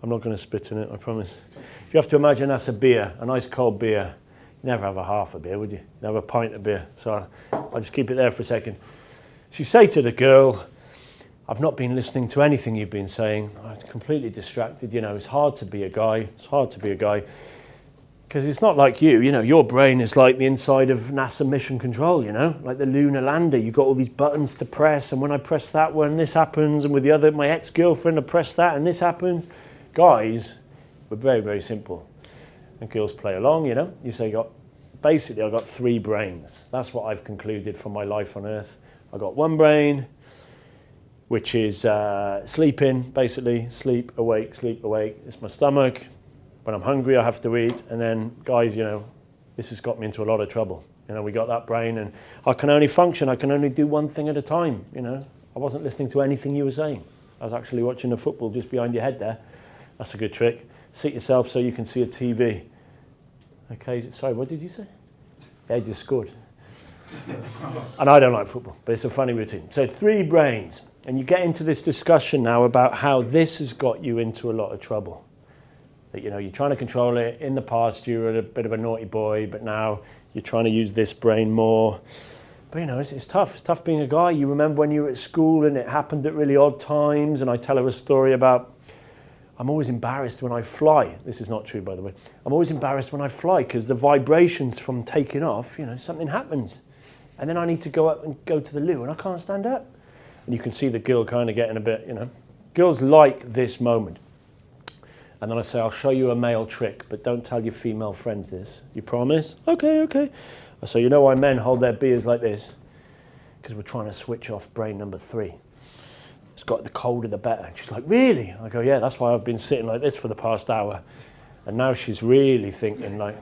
I'm not going to spit in it, I promise. You have to imagine that's a beer, a nice cold beer. You never have a half a beer, would you? You have a pint of beer. So I'll just keep it there for a second. So you say to the girl, I've not been listening to anything you've been saying. I'm completely distracted. You know, it's hard to be a guy. It's hard to be a guy. Because it's not like you know, your brain is like the inside of NASA Mission Control, you know, like the lunar lander. You've got all these buttons to press, and when I press that one, this happens, and with the other, my ex-girlfriend, I press that, and this happens. Guys, we're very, very simple. And girls play along, you know. You say, basically, I've got 3 brains. That's what I've concluded from my life on Earth. I've got one brain, which is sleeping, basically. Sleep, awake, it's my stomach. When I'm hungry, I have to eat. And then, guys, you know, this has got me into a lot of trouble. You know, we got that brain, and I can only function. I can only do one thing at a time, you know. I wasn't listening to anything you were saying. I was actually watching the football just behind your head there. That's a good trick. Sit yourself so you can see a TV. Okay, sorry, what did you say? Yeah, just scored. And I don't like football, but it's a funny routine. So 3 brains. And you get into this discussion now about how this has got you into a lot of trouble. That, you know, you're trying to control it. In the past, you were a bit of a naughty boy, but now you're trying to use this brain more. But, you know, it's tough. It's tough being a guy. You remember when you were at school and it happened at really odd times, and I tell her a story about, I'm always embarrassed when I fly. This is not true, by the way. I'm always embarrassed when I fly because the vibrations from taking off, you know, something happens. And then I need to go up and go to the loo, and I can't stand up. And you can see the girl kind of getting a bit, you know. Girls like this moment. And then I say, I'll show you a male trick, but don't tell your female friends this. You promise? Okay, okay. I say, you know why men hold their beers like this? Because we're trying to switch off brain number 3. It's got the colder the better. And she's like, really? I go, yeah, that's why I've been sitting like this for the past hour. And now she's really thinking like,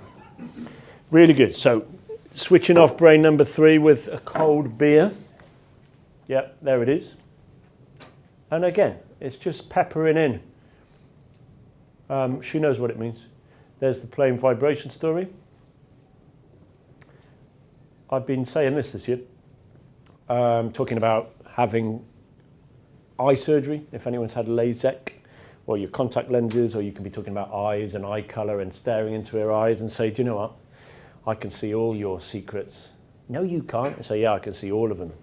really good. So switching off brain number 3 with a cold beer. Yep, there it is. And again, it's just peppering in. She knows what it means. There's the plain vibration story. I've been saying this year, talking about having eye surgery, if anyone's had LASIK, or your contact lenses, or you can be talking about eyes and eye colour and staring into her eyes and say, do you know what? I can see all your secrets. No, you can't. I say, yeah, I can see all of them.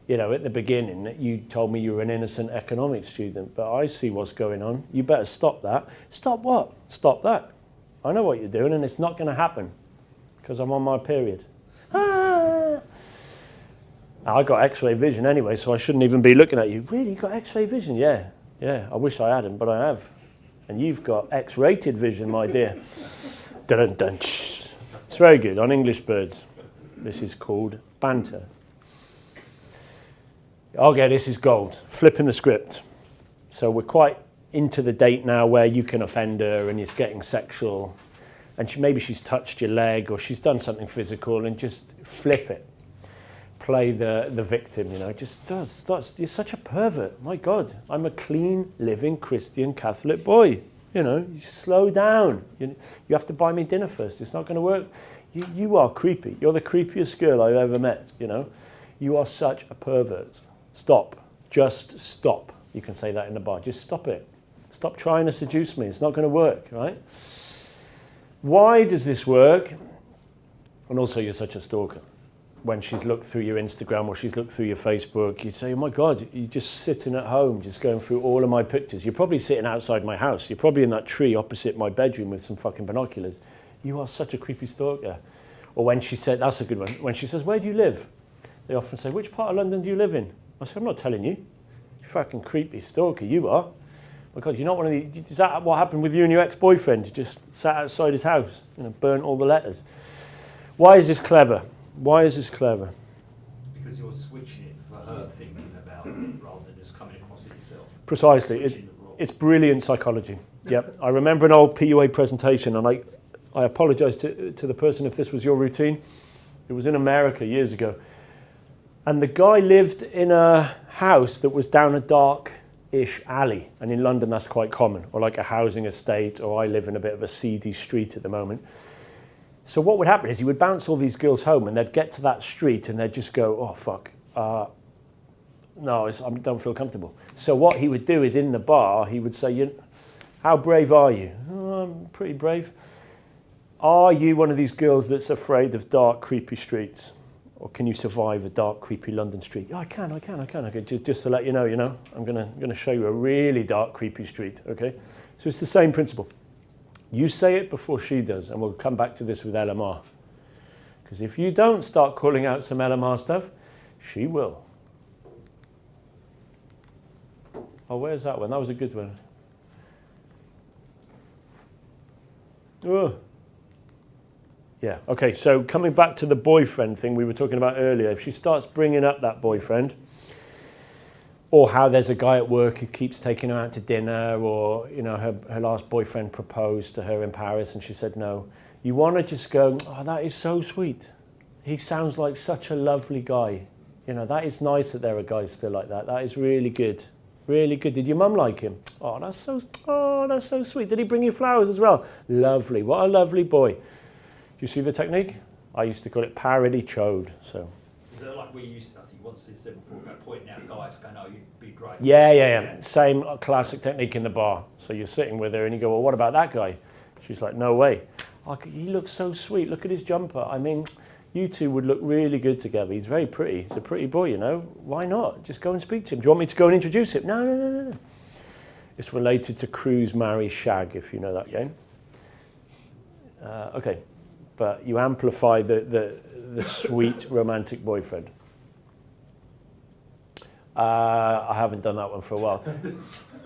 You know, at the beginning, you told me you were an innocent economics student, but I see what's going on. You better stop that. Stop what? Stop that. I know what you're doing, and it's not going to happen because I'm on my period. Ah. I got X-ray vision anyway, so I shouldn't even be looking at you. Really, you got X-ray vision? Yeah, yeah. I wish I hadn't, but I have. And you've got X-rated vision, my dear. Dun dun. It's very good on English Birds. This is called banter. Okay, this is gold. Flipping the script. So we're quite into the date now where you can offend her and it's getting sexual. And maybe she's touched your leg or she's done something physical, and just flip it. Play the victim, you know. Just does. You're such a pervert. My God, I'm a clean, living Christian Catholic boy. You know, you slow down. You have to buy me dinner first. It's not going to work. You are creepy. You're the creepiest girl I've ever met, you know. You are such a pervert. Stop. Just stop. You can say that in the bar. Just stop it. Stop trying to seduce me. It's not going to work, right? Why does this work? And also, you're such a stalker. When she's looked through your Instagram or she's looked through your Facebook, you say, oh my God, you're just sitting at home, just going through all of my pictures. You're probably sitting outside my house. You're probably in that tree opposite my bedroom with some fucking binoculars. You are such a creepy stalker. Or when she said, that's a good one, when she says, where do you live? They often say, which part of London do you live in? I said, I'm not telling you. You fucking creepy stalker, you are. My God, you're not one of the... Is that what happened with you and your ex-boyfriend? You just sat outside his house, you know, burnt all the letters. Why is this clever? Why is this clever? Because you're switching it for her thinking about it rather than just coming across it yourself. Precisely. It's brilliant psychology. Yep. I remember an old PUA presentation, and I apologise to the person if this was your routine. It was in America years ago. And the guy lived in a house that was down a dark-ish alley. And in London, that's quite common. Or like a housing estate, or I live in a bit of a seedy street at the moment. So what would happen is he would bounce all these girls home, and they'd get to that street, and they'd just go, oh, fuck. No, I don't feel comfortable. So what he would do is in the bar, he would say, how brave are you? Oh, I'm pretty brave. Are you one of these girls that's afraid of dark, creepy streets? Or can you survive a dark, creepy London street? Yeah, I can. Okay, just to let you know, I'm gonna show you a really dark, creepy street, okay? So it's the same principle. You say it before she does, and we'll come back to this with LMR. Because if you don't start calling out some LMR stuff, she will. Oh, where's that one? That was a good one. Oh. Yeah, okay, so coming back to the boyfriend thing we were talking about earlier, if she starts bringing up that boyfriend, or how there's a guy at work who keeps taking her out to dinner, or her last boyfriend proposed to her in Paris and she said no, you want to just go, oh, that is so sweet. He sounds like such a lovely guy. That is nice that there are guys still like that. That is really good. Really good. Did your mum like him? Oh, that's so sweet. Did he bring you flowers as well? Lovely. What a lovely boy. Do you see the technique? I used to call it parody chode. So. Is that like we used to, I think once you said before, about pointing out guys going, oh, you'd be great. Yeah. Same classic technique in the bar. So you're sitting with her and you go, well, what about that guy? She's like, no way. He looks so sweet. Look at his jumper. I mean, you two would look really good together. He's very pretty. He's a pretty boy, Why not? Just go and speak to him. Do you want me to go and introduce him? No. It's related to Cruise, Marry, Shag, if you know that game. Okay. But you amplify the sweet romantic boyfriend. I haven't done that one for a while.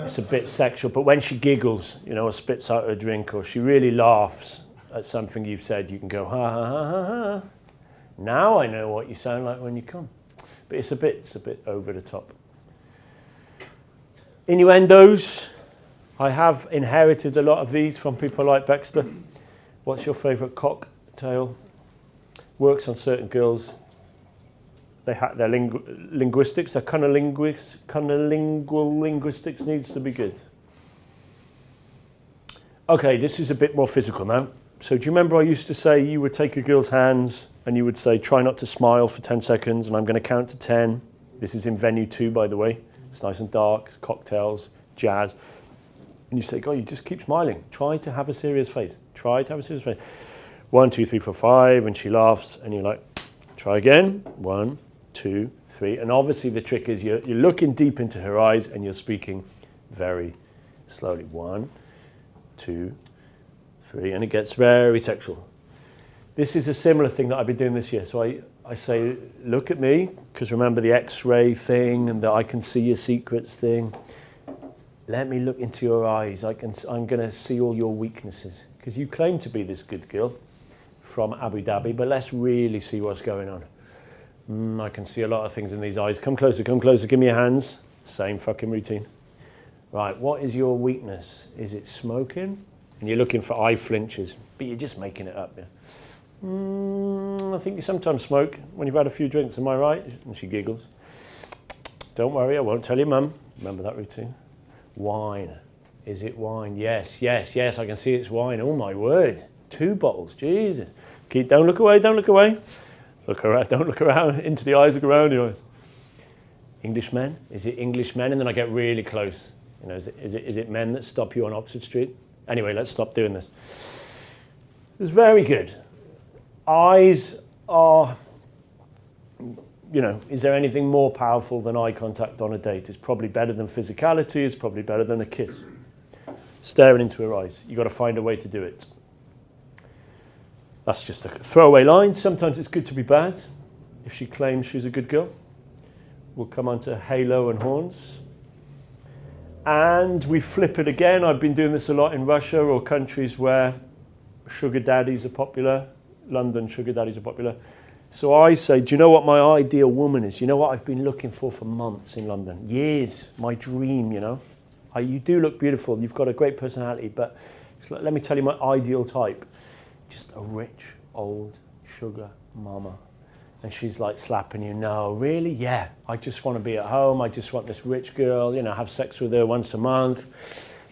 it's a bit sexual. But when she giggles, you know, or spits out her drink, or she really laughs at something you've said, you can go, ha, ha, ha, ha, ha. Now I know what you sound like when you come. But it's a bit over the top. Innuendos. I have inherited a lot of these from people like Baxter. What's your favourite cocktail? Works on certain girls. Their linguistics, their cunnilingual linguistics needs to be good. Okay, this is a bit more physical now. So do you remember I used to say you would take a girl's hands and you would say, try not to smile for 10 seconds, and I'm going to count to 10. This is in venue 2, by the way. It's nice and dark, it's cocktails, jazz. And you say, God, you just keep smiling. Try to have a serious face. Try to have a serious face. 1, 2, 3, 4, 5, and she laughs, and you're like, try again. 1, 2, 3. And obviously the trick is you're looking deep into her eyes and you're speaking very slowly. 1, 2, 3, and it gets very sexual. This is a similar thing that I've been doing this year. So I say, look at me, because remember the X-ray thing and the I can see your secrets thing. Let me look into your eyes. I'm going to see all your weaknesses, because you claim to be this good girl from Abu Dhabi, but let's really see what's going on. I can see a lot of things in these eyes. Come closer, give me your hands. Same fucking routine. Right, what is your weakness? Is it smoking? And you're looking for eye flinches, but you're just making it up. Yeah? I think you sometimes smoke when you've had a few drinks, am I right? And she giggles. Don't worry, I won't tell your mum. Remember that routine? Wine. Is it wine? Yes, I can see it's wine. Oh my word. 2 bottles, Jesus. Don't look away. Look around, don't look around into the eyes, look around the eyes. Englishmen? Is it Englishmen? And then I get really close. You know, is it men that stop you on Oxford Street? Anyway, let's stop doing this. It's very good. Eyes are, you know, is there anything more powerful than eye contact on a date? It's probably better than physicality, it's probably better than a kiss. Staring into her eyes. You've got to find a way to do it. That's just a throwaway line. Sometimes it's good to be bad. If she claims she's a good girl. We'll come on to halo and horns. And we flip it again. I've been doing this a lot in Russia or countries where sugar daddies are popular. London, sugar daddies are popular. So I say, do you know what my ideal woman is? You know what I've been looking for months in London? Years. My dream, you know. You do look beautiful. You've got a great personality. But let me tell you my ideal type. Just a rich, old sugar mama. And she's like slapping you. No, really? Yeah. I just want to be at home. I just want this rich girl, you know, have sex with her once a month.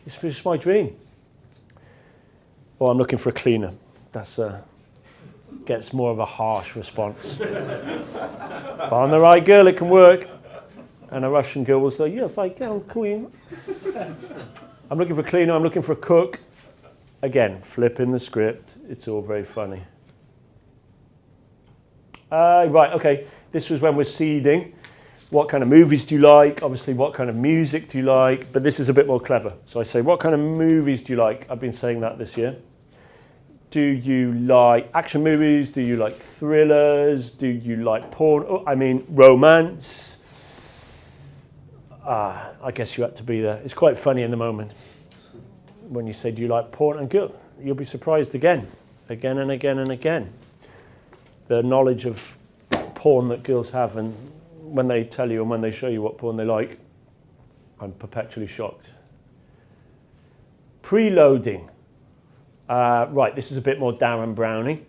It's just my dream. Or I'm looking for a cleaner. That's gets more of a harsh response. But I'm the right girl, it can work. And a Russian girl will say, yes, I can, queen. I'm looking for a cleaner. I'm looking for a cook. Again, flipping the script. It's all very funny. Right, okay. This was when we're seeding. What kind of movies do you like? Obviously, what kind of music do you like? But this is a bit more clever. So I say, what kind of movies do you like? I've been saying that this year. Do you like action movies? Do you like thrillers? Do you like porn? Oh, I mean, romance. I guess you had to be there. It's quite funny in the moment. When you say, do you like porn? And girl, you'll be surprised again and again. The knowledge of porn that girls have, and when they tell you and when they show you what porn they like, I'm perpetually shocked. Preloading. Right, this is a bit more Darren Browning.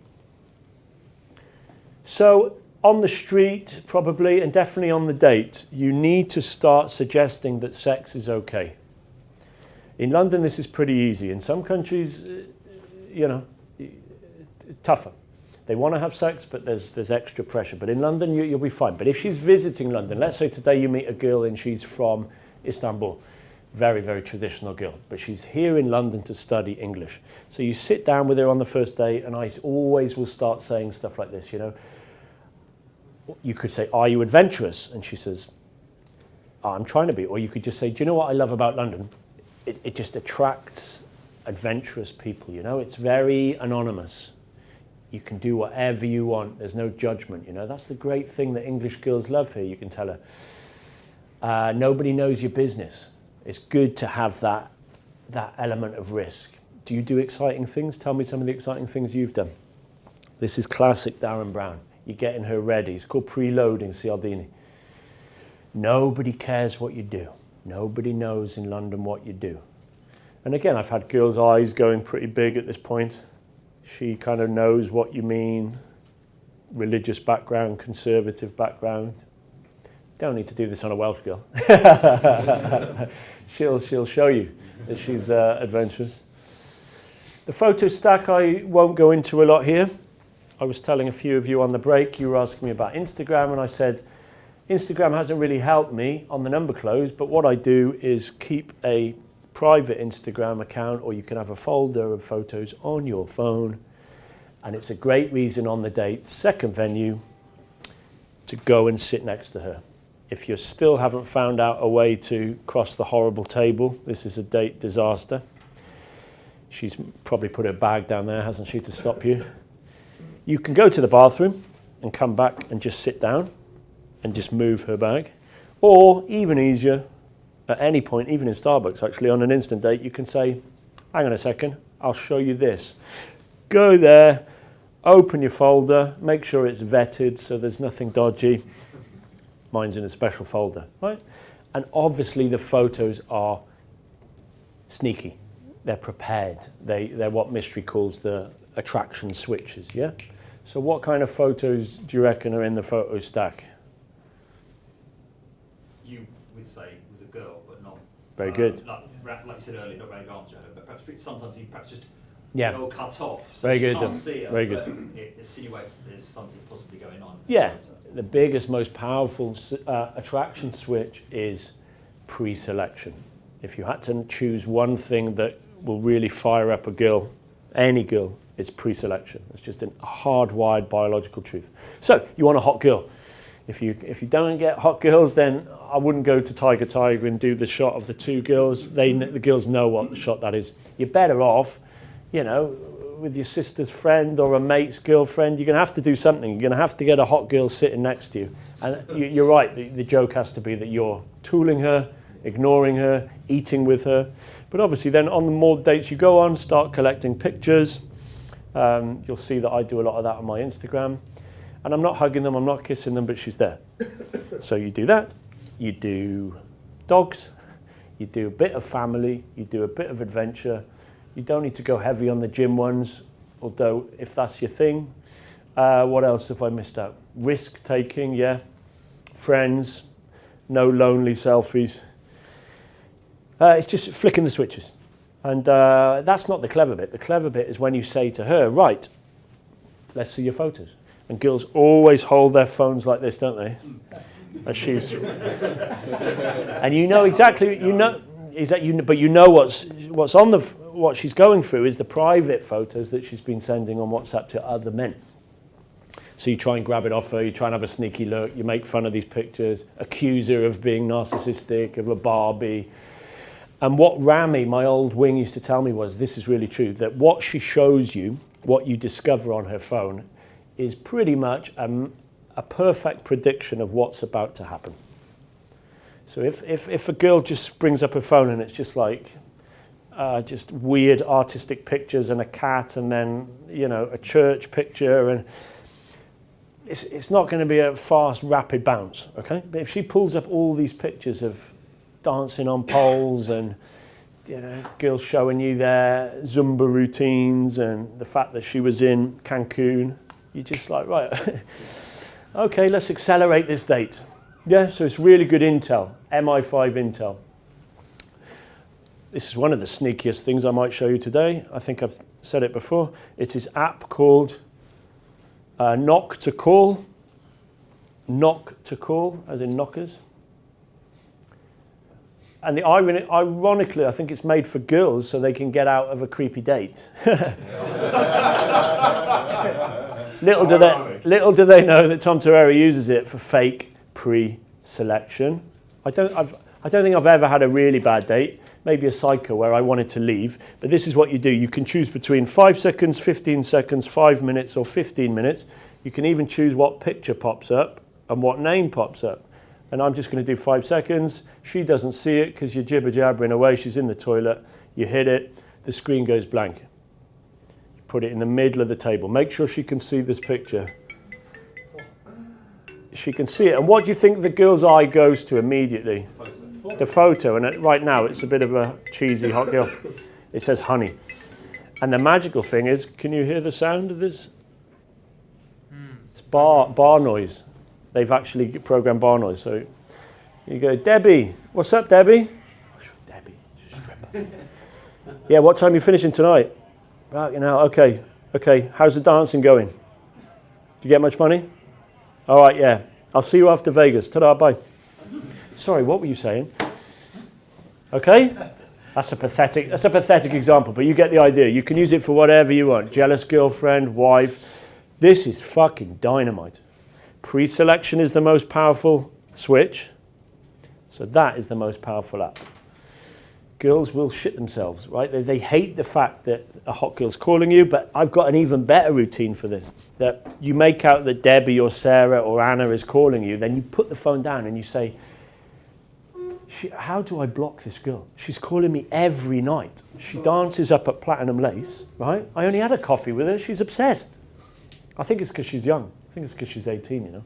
So on the street, probably, and definitely on the date, you need to start suggesting that sex is okay. In London, this is pretty easy. In some countries, you know, tougher. They want to have sex, but there's extra pressure. But in London, you'll be fine. But if she's visiting London, let's say today you meet a girl and she's from Istanbul, very, very traditional girl, but she's here in London to study English. So you sit down with her on the first date, and I always will start saying stuff like this, you know. You could say, are you adventurous? And she says, I'm trying to be. Or you could just say, do you know what I love about London? It just attracts adventurous people, you know. It's very anonymous. You can do whatever you want. There's no judgment, you know. That's the great thing that English girls love here, you can tell her. Nobody knows your business. It's good to have that element of risk. Do you do exciting things? Tell me some of the exciting things you've done. This is classic Darren Brown. You're getting her ready. It's called preloading Cialdini. Nobody cares what you do. Nobody knows in London what you do. And again, I've had girls' eyes going pretty big at this point. She kind of knows what you mean. Religious background, conservative background. Don't need to do this on a Welsh girl. she'll show you that she's adventurous. The photo stack I won't go into a lot here. I was telling a few of you on the break, you were asking me about Instagram, and I said, Instagram hasn't really helped me on the number close, but what I do is keep a private Instagram account, or you can have a folder of photos on your phone, and it's a great reason on the date, second venue, to go and sit next to her. If you still haven't found out a way to cross the horrible table, this is a date disaster. She's probably put her bag down there, hasn't she, to stop you? You can go to the bathroom and come back and just sit down and just move her bag. Or, even easier, at any point, even in Starbucks actually, on an instant date, you can say, hang on a second, I'll show you this. Go there, open your folder, make sure it's vetted so there's nothing dodgy. Mine's in a special folder, right? And obviously the photos are sneaky. They're prepared. They're what Mystery calls the attraction switches, yeah? So what kind of photos do you reckon are in the photo stack? You would say with a girl, but not... Very good. Like you said earlier, not very answer her, but perhaps sometimes you just Yeah. girl cut off, so Very you good. can't see her, Very but good. it insinuates there's something possibly going on. Yeah. The biggest, most powerful attraction switch is pre-selection. If you had to choose one thing that will really fire up a girl, any girl, it's pre-selection. It's just a hardwired biological truth. So you want a hot girl. If you don't get hot girls, then I wouldn't go to Tiger Tiger and do the shot of the two girls. The girls know what the shot that is. You're better off, you know, with your sister's friend or a mate's girlfriend. You're going to have to do something. You're going to have to get a hot girl sitting next to you. And you're right, the joke has to be that you're tooling her, ignoring her, eating with her. But obviously then on the more dates you go on, start collecting pictures. You'll see that I do a lot of that on my Instagram. And I'm not hugging them, I'm not kissing them, but she's there. So you do that. You do dogs. You do a bit of family. You do a bit of adventure. You don't need to go heavy on the gym ones, although if that's your thing. What else have I missed out? Risk taking, yeah. Friends. No lonely selfies. It's just flicking the switches. And that's not the clever bit. The clever bit is when you say to her, right, let's see your photos. And girls always hold their phones like this, don't they? As she's... and you know exactly, but you know what's on what she's going through is the private photos that she's been sending on WhatsApp to other men. So you try and grab it off her, you try and have a sneaky look, you make fun of these pictures, accuse her of being narcissistic, of a Barbie. And what Rami, my old wing, used to tell me was, this is really true, that what she shows you, what you discover on her phone, is pretty much a perfect prediction of what's about to happen. So if a girl just brings up her phone and it's just like, just weird artistic pictures and a cat and then, you know, a church picture, and it's not going to be a fast, rapid bounce, okay? But if she pulls up all these pictures of dancing on poles and, you know, girls showing you their Zumba routines and the fact that she was in Cancun, you're just like, right, okay, let's accelerate this date. Yeah, so it's really good intel, MI5 intel. This is one of the sneakiest things I might show you today. I think I've said it before. It's this app called Knock to Call. Knock to Call, as in knockers. And ironically, I think it's made for girls so they can get out of a creepy date. Little do they know that Tom Torrera uses it for fake pre-selection. I don't think I've ever had a really bad date. Maybe a psycho where I wanted to leave. But this is what you do. You can choose between 5 seconds, 15 seconds, 5 minutes, or 15 minutes. You can even choose what picture pops up and what name pops up. and I'm just going to do 5 seconds. She doesn't see it because you're jibber-jabbering away. She's in the toilet. You hit it. The screen goes blank. You put it in the middle of the table. Make sure she can see this picture. She can see it. And what do you think the girl's eye goes to immediately? The photo. And right now, it's a bit of a cheesy hot girl. It says honey. And the magical thing is, can you hear the sound of this? It's bar noise. They've actually programmed bar noise. So you go, Debbie. What's up, Debbie? Debbie, stripper. Yeah, what time are you finishing tonight? Right, okay. How's the dancing going? Do you get much money? All right, yeah. I'll see you after Vegas. Ta-da, bye. Sorry, what were you saying? Okay? That's a pathetic example, but you get the idea. You can use it for whatever you want. Jealous girlfriend, wife. This is fucking dynamite. Pre-selection is the most powerful switch. So that is the most powerful app. Girls will shit themselves, right? They hate the fact that a hot girl's calling you, but I've got an even better routine for this. That you make out that Debbie or Sarah or Anna is calling you, then you put the phone down and you say, how do I block this girl? She's calling me every night. She dances up at Platinum Lace, right? I only had a coffee with her. She's obsessed. I think it's because she's young. I think it's because she's 18, you know.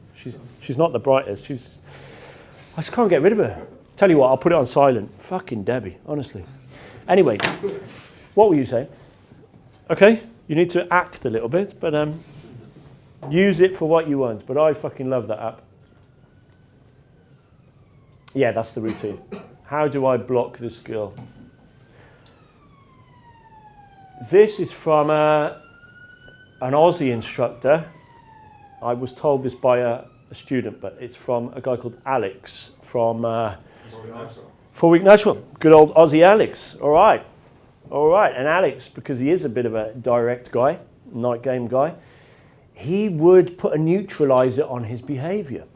She's not the brightest. I just can't get rid of her. Tell you what, I'll put it on silent. Fucking Debbie, honestly. Anyway, what were you saying? Okay, you need to act a little bit, but use it for what you want. But I fucking love that app. Yeah, that's the routine. How do I block this girl? This is from an Aussie instructor. I was told this by a student, but it's from a guy called Alex from 4 Week Natural. Good old Aussie Alex. All right. And Alex, because he is a bit of a direct guy, night game guy, he would put a neutralizer on his behavior.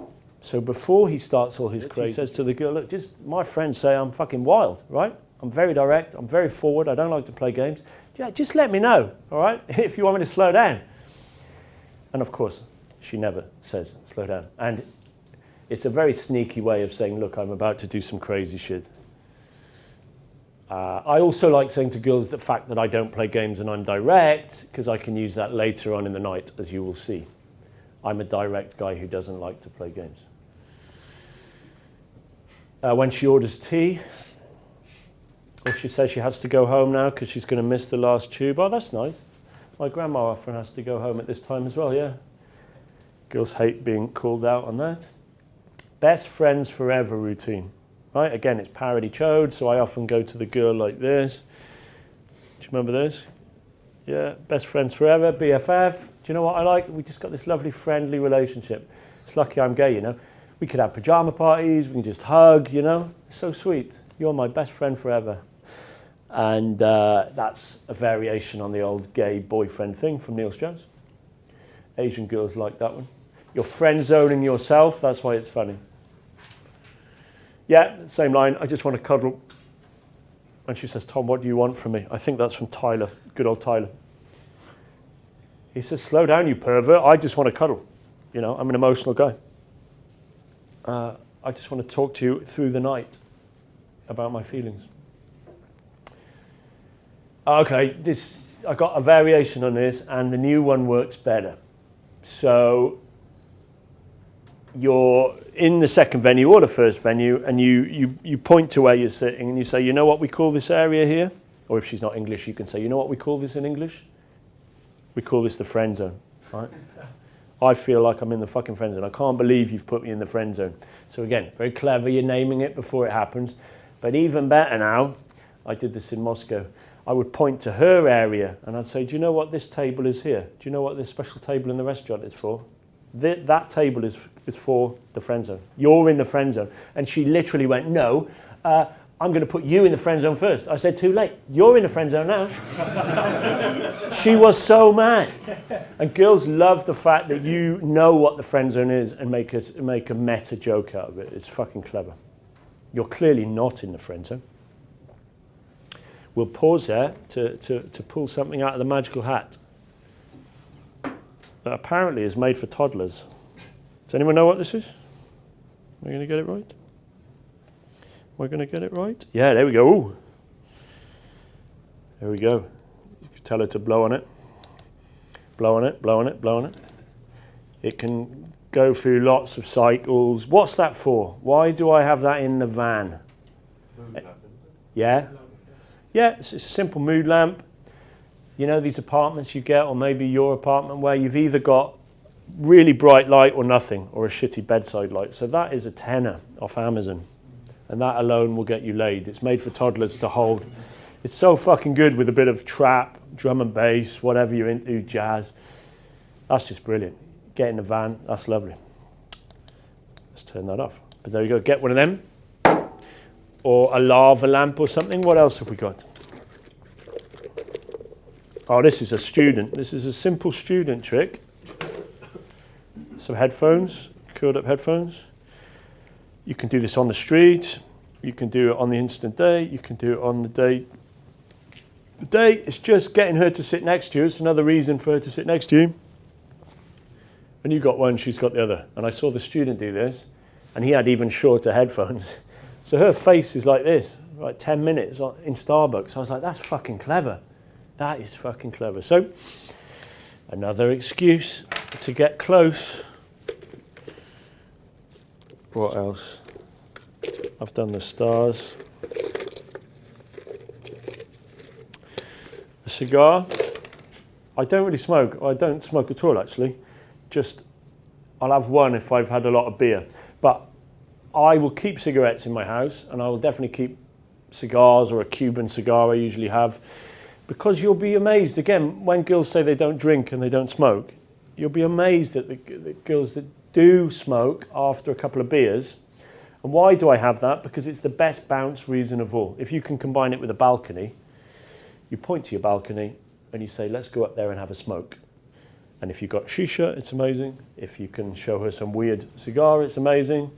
So before he starts all his crazy, he says to the girl, look, just my friends say I'm fucking wild, right? I'm very direct, I'm very forward, I don't like to play games. Yeah, just let me know, all right, if you want me to slow down. And of course, she never says slow down. And it's a very sneaky way of saying, look, I'm about to do some crazy shit. I also like saying to girls the fact that I don't play games and I'm direct, because I can use that later on in the night, as you will see. I'm a direct guy who doesn't like to play games. When she orders tea, or she says she has to go home now because she's going to miss the last tube. Oh, that's nice. My grandma often has to go home at this time as well, yeah. Girls hate being called out on that. Best friends forever routine. Right, again, it's parody chode, so I often go to the girl like this. Do you remember this? Yeah, best friends forever, BFF. Do you know what I like? We just got this lovely friendly relationship. It's lucky I'm gay, you know. We could have pajama parties, we can just hug, you know. It's so sweet. You're my best friend forever. And that's a variation on the old gay boyfriend thing from Niels Jones. Asian girls like that one. You're friend zoning yourself, that's why it's funny. Yeah, same line, I just want to cuddle. And she says, Tom, what do you want from me? I think that's from Tyler, good old Tyler. He says, slow down, you pervert, I just want to cuddle. You know, I'm an emotional guy. I just want to talk to you through the night about my feelings. Okay, I got a variation on this, and the new one works better. So you're in the second venue or the first venue, and you point to where you're sitting, and you say, you know what we call this area here? Or if she's not English, you can say, you know what we call this in English? We call this the friend zone, right? I feel like I'm in the fucking friend zone. I can't believe you've put me in the friend zone. So again, very clever, you're naming it before it happens. But even better now, I did this in Moscow. I would point to her area and I'd say, do you know what this table is here? Do you know what this special table in the restaurant is for? That table is for the friend zone. You're in the friend zone. And she literally went, no, I'm going to put you in the friend zone first. I said, too late. You're in the friend zone now. She was so mad. And girls love the fact that you know what the friend zone is and make a meta joke out of it. It's fucking clever. You're clearly not in the friend zone. We'll pause there to pull something out of the magical hat that apparently is made for toddlers. Does anyone know what this is? Am I going to get it right? Am I going to get it right? Yeah, there we go. Ooh. There we go. You can tell her to blow on it. Blow on it, blow on it, blow on it. It can go through lots of cycles. What's that for? Why do I have that in the van? Yeah? Yeah, it's a simple mood lamp. You know these apartments you get, or maybe your apartment, where you've either got really bright light or nothing, or a shitty bedside light. So that is a tenner off Amazon. And that alone will get you laid. It's made for toddlers to hold. It's so fucking good with a bit of trap, drum and bass, whatever you're into, jazz. That's just brilliant. Get in the van, that's lovely. Let's turn that off. But there you go, get one of them. Or a lava lamp or something. What else have we got? Oh, this is a student. This is a simple student trick. Some headphones, curled up headphones. You can do this on the street. You can do it on the instant date. You can do it on the date. The date is just getting her to sit next to you. It's another reason for her to sit next to you. When you got one, she's got the other. And I saw the student do this, and he had even shorter headphones. So her face is like this, like 10 minutes in Starbucks. I was like, that's fucking clever. That is fucking clever. So, another excuse to get close. What else? I've done the stars. A cigar. I don't really smoke. I don't smoke at all, actually. Just, I'll have one if I've had a lot of beer. But I will keep cigarettes in my house, and I will definitely keep cigars, or a Cuban cigar I usually have, because you'll be amazed. Again, when girls say they don't drink and they don't smoke, you'll be amazed at the girls that do smoke after a couple of beers. And why do I have that? Because it's the best bounce reason of all. If you can combine it with a balcony, you point to your balcony and you say, let's go up there and have a smoke. And if you've got shisha, it's amazing. If you can show her some weird cigar, it's amazing.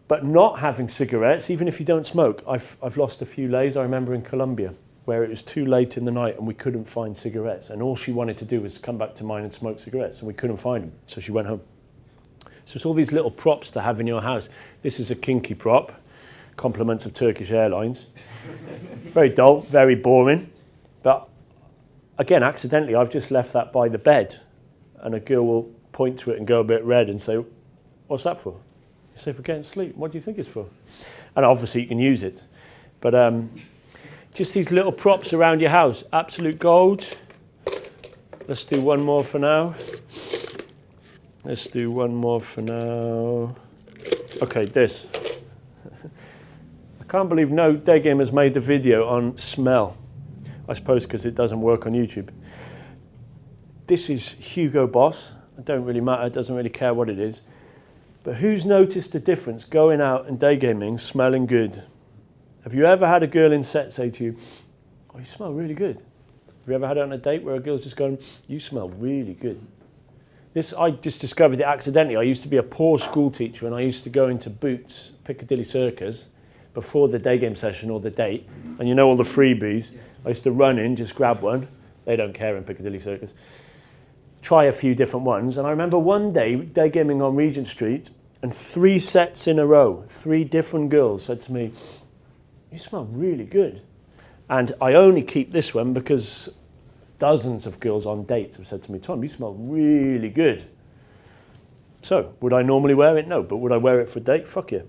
But not having cigarettes, even if you don't smoke, I've lost a few lays. I remember in Colombia, where it was too late in the night and we couldn't find cigarettes. And all she wanted to do was come back to mine and smoke cigarettes, and we couldn't find them. So she went home. So it's all these little props to have in your house. This is a kinky prop, compliments of Turkish Airlines. Very dull, very boring. But again, accidentally, I've just left that by the bed, and a girl will point to it and go a bit red and say, what's that for? You say, for getting sleep. What do you think it's for? And obviously you can use it. But just these little props around your house, absolute gold. Let's do one more for now. Let's do one more for now. Okay, this. I can't believe no Day Game has made the video on smell. I suppose because it doesn't work on YouTube. This is Hugo Boss. It don't really matter, it doesn't really care what it is. But who's noticed the difference going out and day gaming, smelling good? Have you ever had a girl in set say to you, oh, you smell really good? Have you ever had it on a date where a girl's just going, you smell really good? This, I just discovered it accidentally. I used to be a poor school teacher, and I used to go into Boots, Piccadilly Circus, before the day game session or the date. And you know all the freebies. I used to run in, just grab one. They don't care in Piccadilly Circus. Try a few different ones. And I remember one day, day gaming on Regent Street, and 3 sets in a row, 3 different girls said to me, you smell really good. And I only keep this one because dozens of girls on dates have said to me, Tom, you smell really good. So, would I normally wear it? No. But would I wear it for a date? Fuck yeah.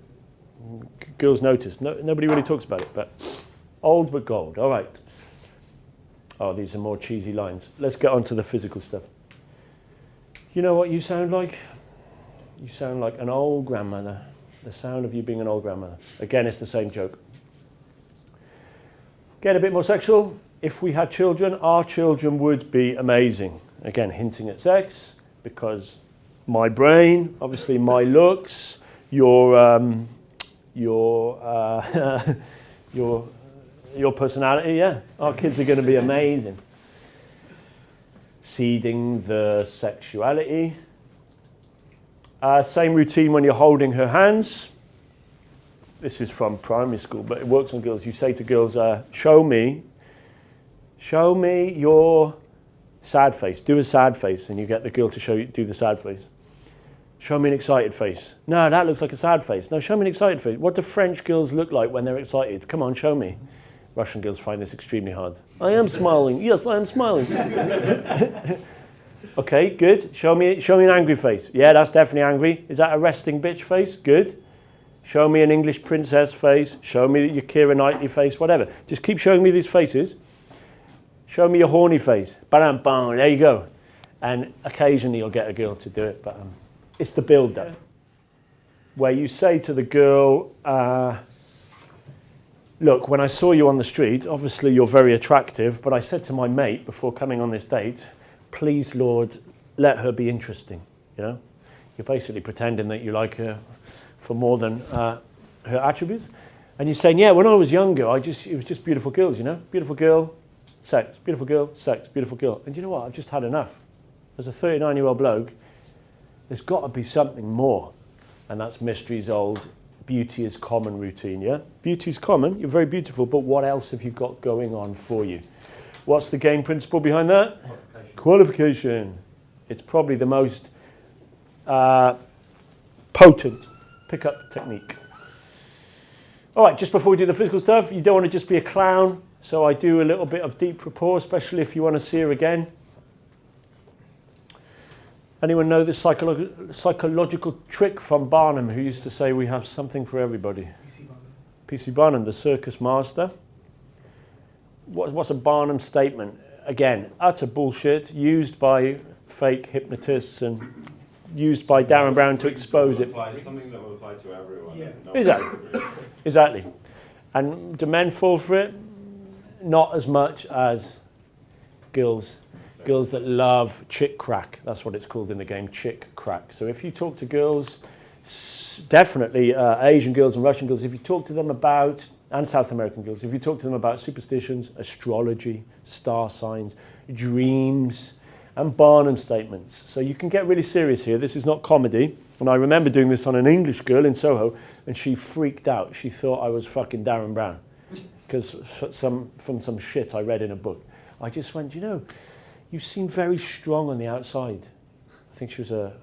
Girls notice. No, nobody really talks about it, but old but gold. All right. Oh, these are more cheesy lines. Let's get on to the physical stuff. You know what you sound like? You sound like an old grandmother. The sound of you being an old grandmother. Again, it's the same joke. Get a bit more sexual. If we had children, our children would be amazing. Again, hinting at sex, because my brain, obviously my looks, your personality, yeah. Our kids are going to be amazing. Seeding the sexuality. Same routine when you're holding her hands. This is from primary school, but it works on girls. You say to girls, show me your sad face. Do a sad face, and you get the girl to do the sad face. Show me an excited face. No, that looks like a sad face. No, show me an excited face. What do French girls look like when they're excited? Come on, show me. Russian girls find this extremely hard. I am smiling. Yes, I am smiling. Okay, good. Show me an angry face. Yeah, that's definitely angry. Is that a resting bitch face? Good. Show me an English princess face. Show me your Keira Knightley face, whatever. Just keep showing me these faces. Show me your horny face. Bam, bam, there you go. And occasionally you'll get a girl to do it, but it's the build-up. Where you say to the girl, look, when I saw you on the street, obviously you're very attractive, but I said to my mate before coming on this date, please, Lord, let her be interesting, you know? You're basically pretending that you like her for more than her attributes. And you're saying, yeah, when I was younger, it was just beautiful girls, you know? Beautiful girl, sex, beautiful girl, sex, beautiful girl. And you know what? I've just had enough. As a 39-year-old bloke, there's got to be something more. And that's Mystery's old beauty is common routine, yeah? Beauty is common, you're very beautiful, but what else have you got going on for you? What's the game principle behind that? Qualification. It's probably the most potent pickup technique. All right, just before we do the physical stuff, you don't want to just be a clown, so I do a little bit of deep rapport, especially if you want to see her again. Anyone know this psychological trick from Barnum, who used to say we have something for everybody? P.C. Barnum, the circus master. What's a Barnum statement? Again, utter bullshit, used by fake hypnotists and used by Darren Brown to expose it. It's something that will apply to everyone. Yeah. No Exactly. Exactly. And do men fall for it? Not as much as girls. Girls that love chick crack. That's what it's called in the game, chick crack. So if you talk to girls, definitely Asian girls and Russian girls, if you talk to them about, and South American girls, if you talk to them about superstitions, astrology, star signs, dreams, and Barnum statements. So you can get really serious here. This is not comedy. And I remember doing this on an English girl in Soho, and she freaked out. She thought I was fucking Darren Brown, because from some shit I read in a book. I just went, you know, you seem very strong on the outside. I think she was a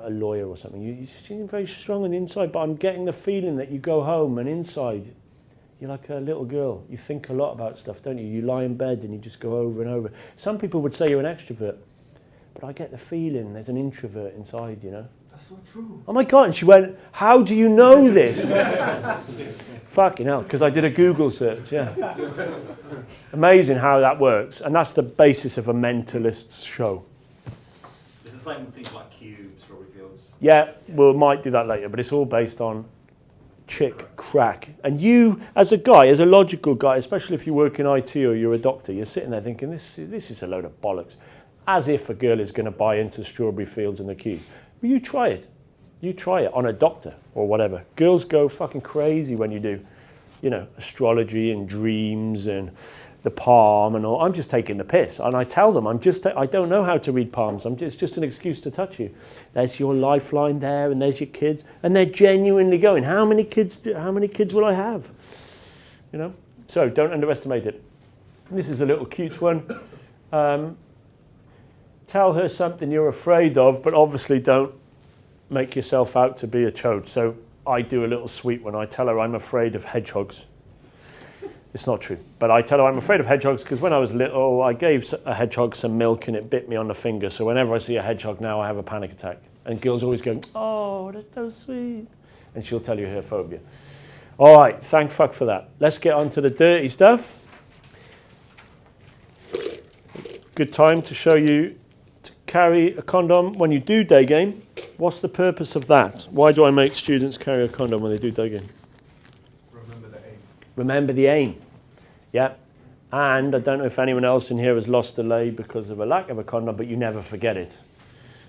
lawyer or something. You seem very strong on the inside, but I'm getting the feeling that you go home and inside, you're like a little girl. You think a lot about stuff, don't you? You lie in bed and you just go over and over. Some people would say you're an extrovert, but I get the feeling there's an introvert inside, you know? That's so true. Oh my God, and she went, how do you know this? Fucking hell, because I did a Google search, yeah. Amazing how that works, and that's the basis of a mentalist's show. It's the same with things like Q, Strawberry Fields. Yeah, we might do that later, but it's all based on chick crack. And you, as a guy, as a logical guy, especially if you work in IT or you're a doctor, you're sitting there thinking, this is a load of bollocks. As if a girl is going to buy into Strawberry Fields and the Q. But you try it. You try it on a doctor or whatever. Girls go fucking crazy when you do, you know, astrology and dreams and the palm and all. I'm just taking the piss. And I tell them, I don't know how to read palms. It's just an excuse to touch you. There's your lifeline there and there's your kids. And they're genuinely going, how many kids will I have? You know? So don't underestimate it. This is a little cute one. Tell her something you're afraid of, but obviously don't make yourself out to be a chode. So I do a little sweet one. I tell her I'm afraid of hedgehogs. It's not true, but I tell her I'm afraid of hedgehogs because when I was little, I gave a hedgehog some milk and it bit me on the finger. So whenever I see a hedgehog now, I have a panic attack. And girls always go, oh, that's so sweet. And she'll tell you her phobia. All right, thank fuck for that. Let's get on to the dirty stuff. Good time to show you to carry a condom when you do day game. What's the purpose of that? Why do I make students carry a condom when they do day game? Remember the aim. Remember the aim. Yeah. And I don't know if anyone else in here has lost a lay because of a lack of a condom, but you never forget it.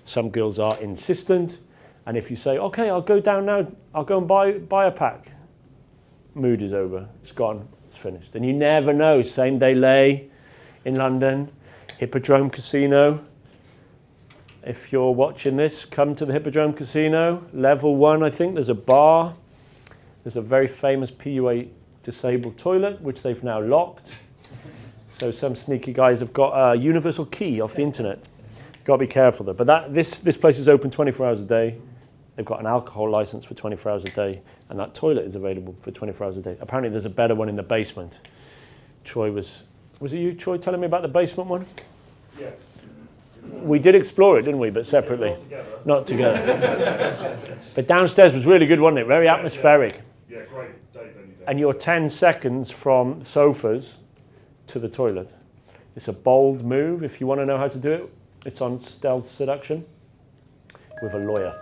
Some girls are insistent. And if you say, okay, I'll go down now, I'll go and buy a pack. Mood is over. It's gone. It's finished. And you never know. Same day lay in London, Hippodrome Casino. If you're watching this, come to the Hippodrome Casino. Level 1, I think, there's a bar. There's a very famous PUA disabled toilet, which they've now locked. So some sneaky guys have got a universal key off the internet. Got to be careful though. But this place is open 24 hours a day. They've got an alcohol license for 24 hours a day, and that toilet is available for 24 hours a day. Apparently there's a better one in the basement. Troy was it you, Troy, telling me about the basement one? Yes. We did explore it, didn't we, but separately. Not together. But downstairs was really good, wasn't it? Very atmospheric. Yeah, great. Dave, any day. And you're 10 seconds from sofas to the toilet. It's a bold move if you want to know how to do it. It's on Stealth Seduction with a lawyer.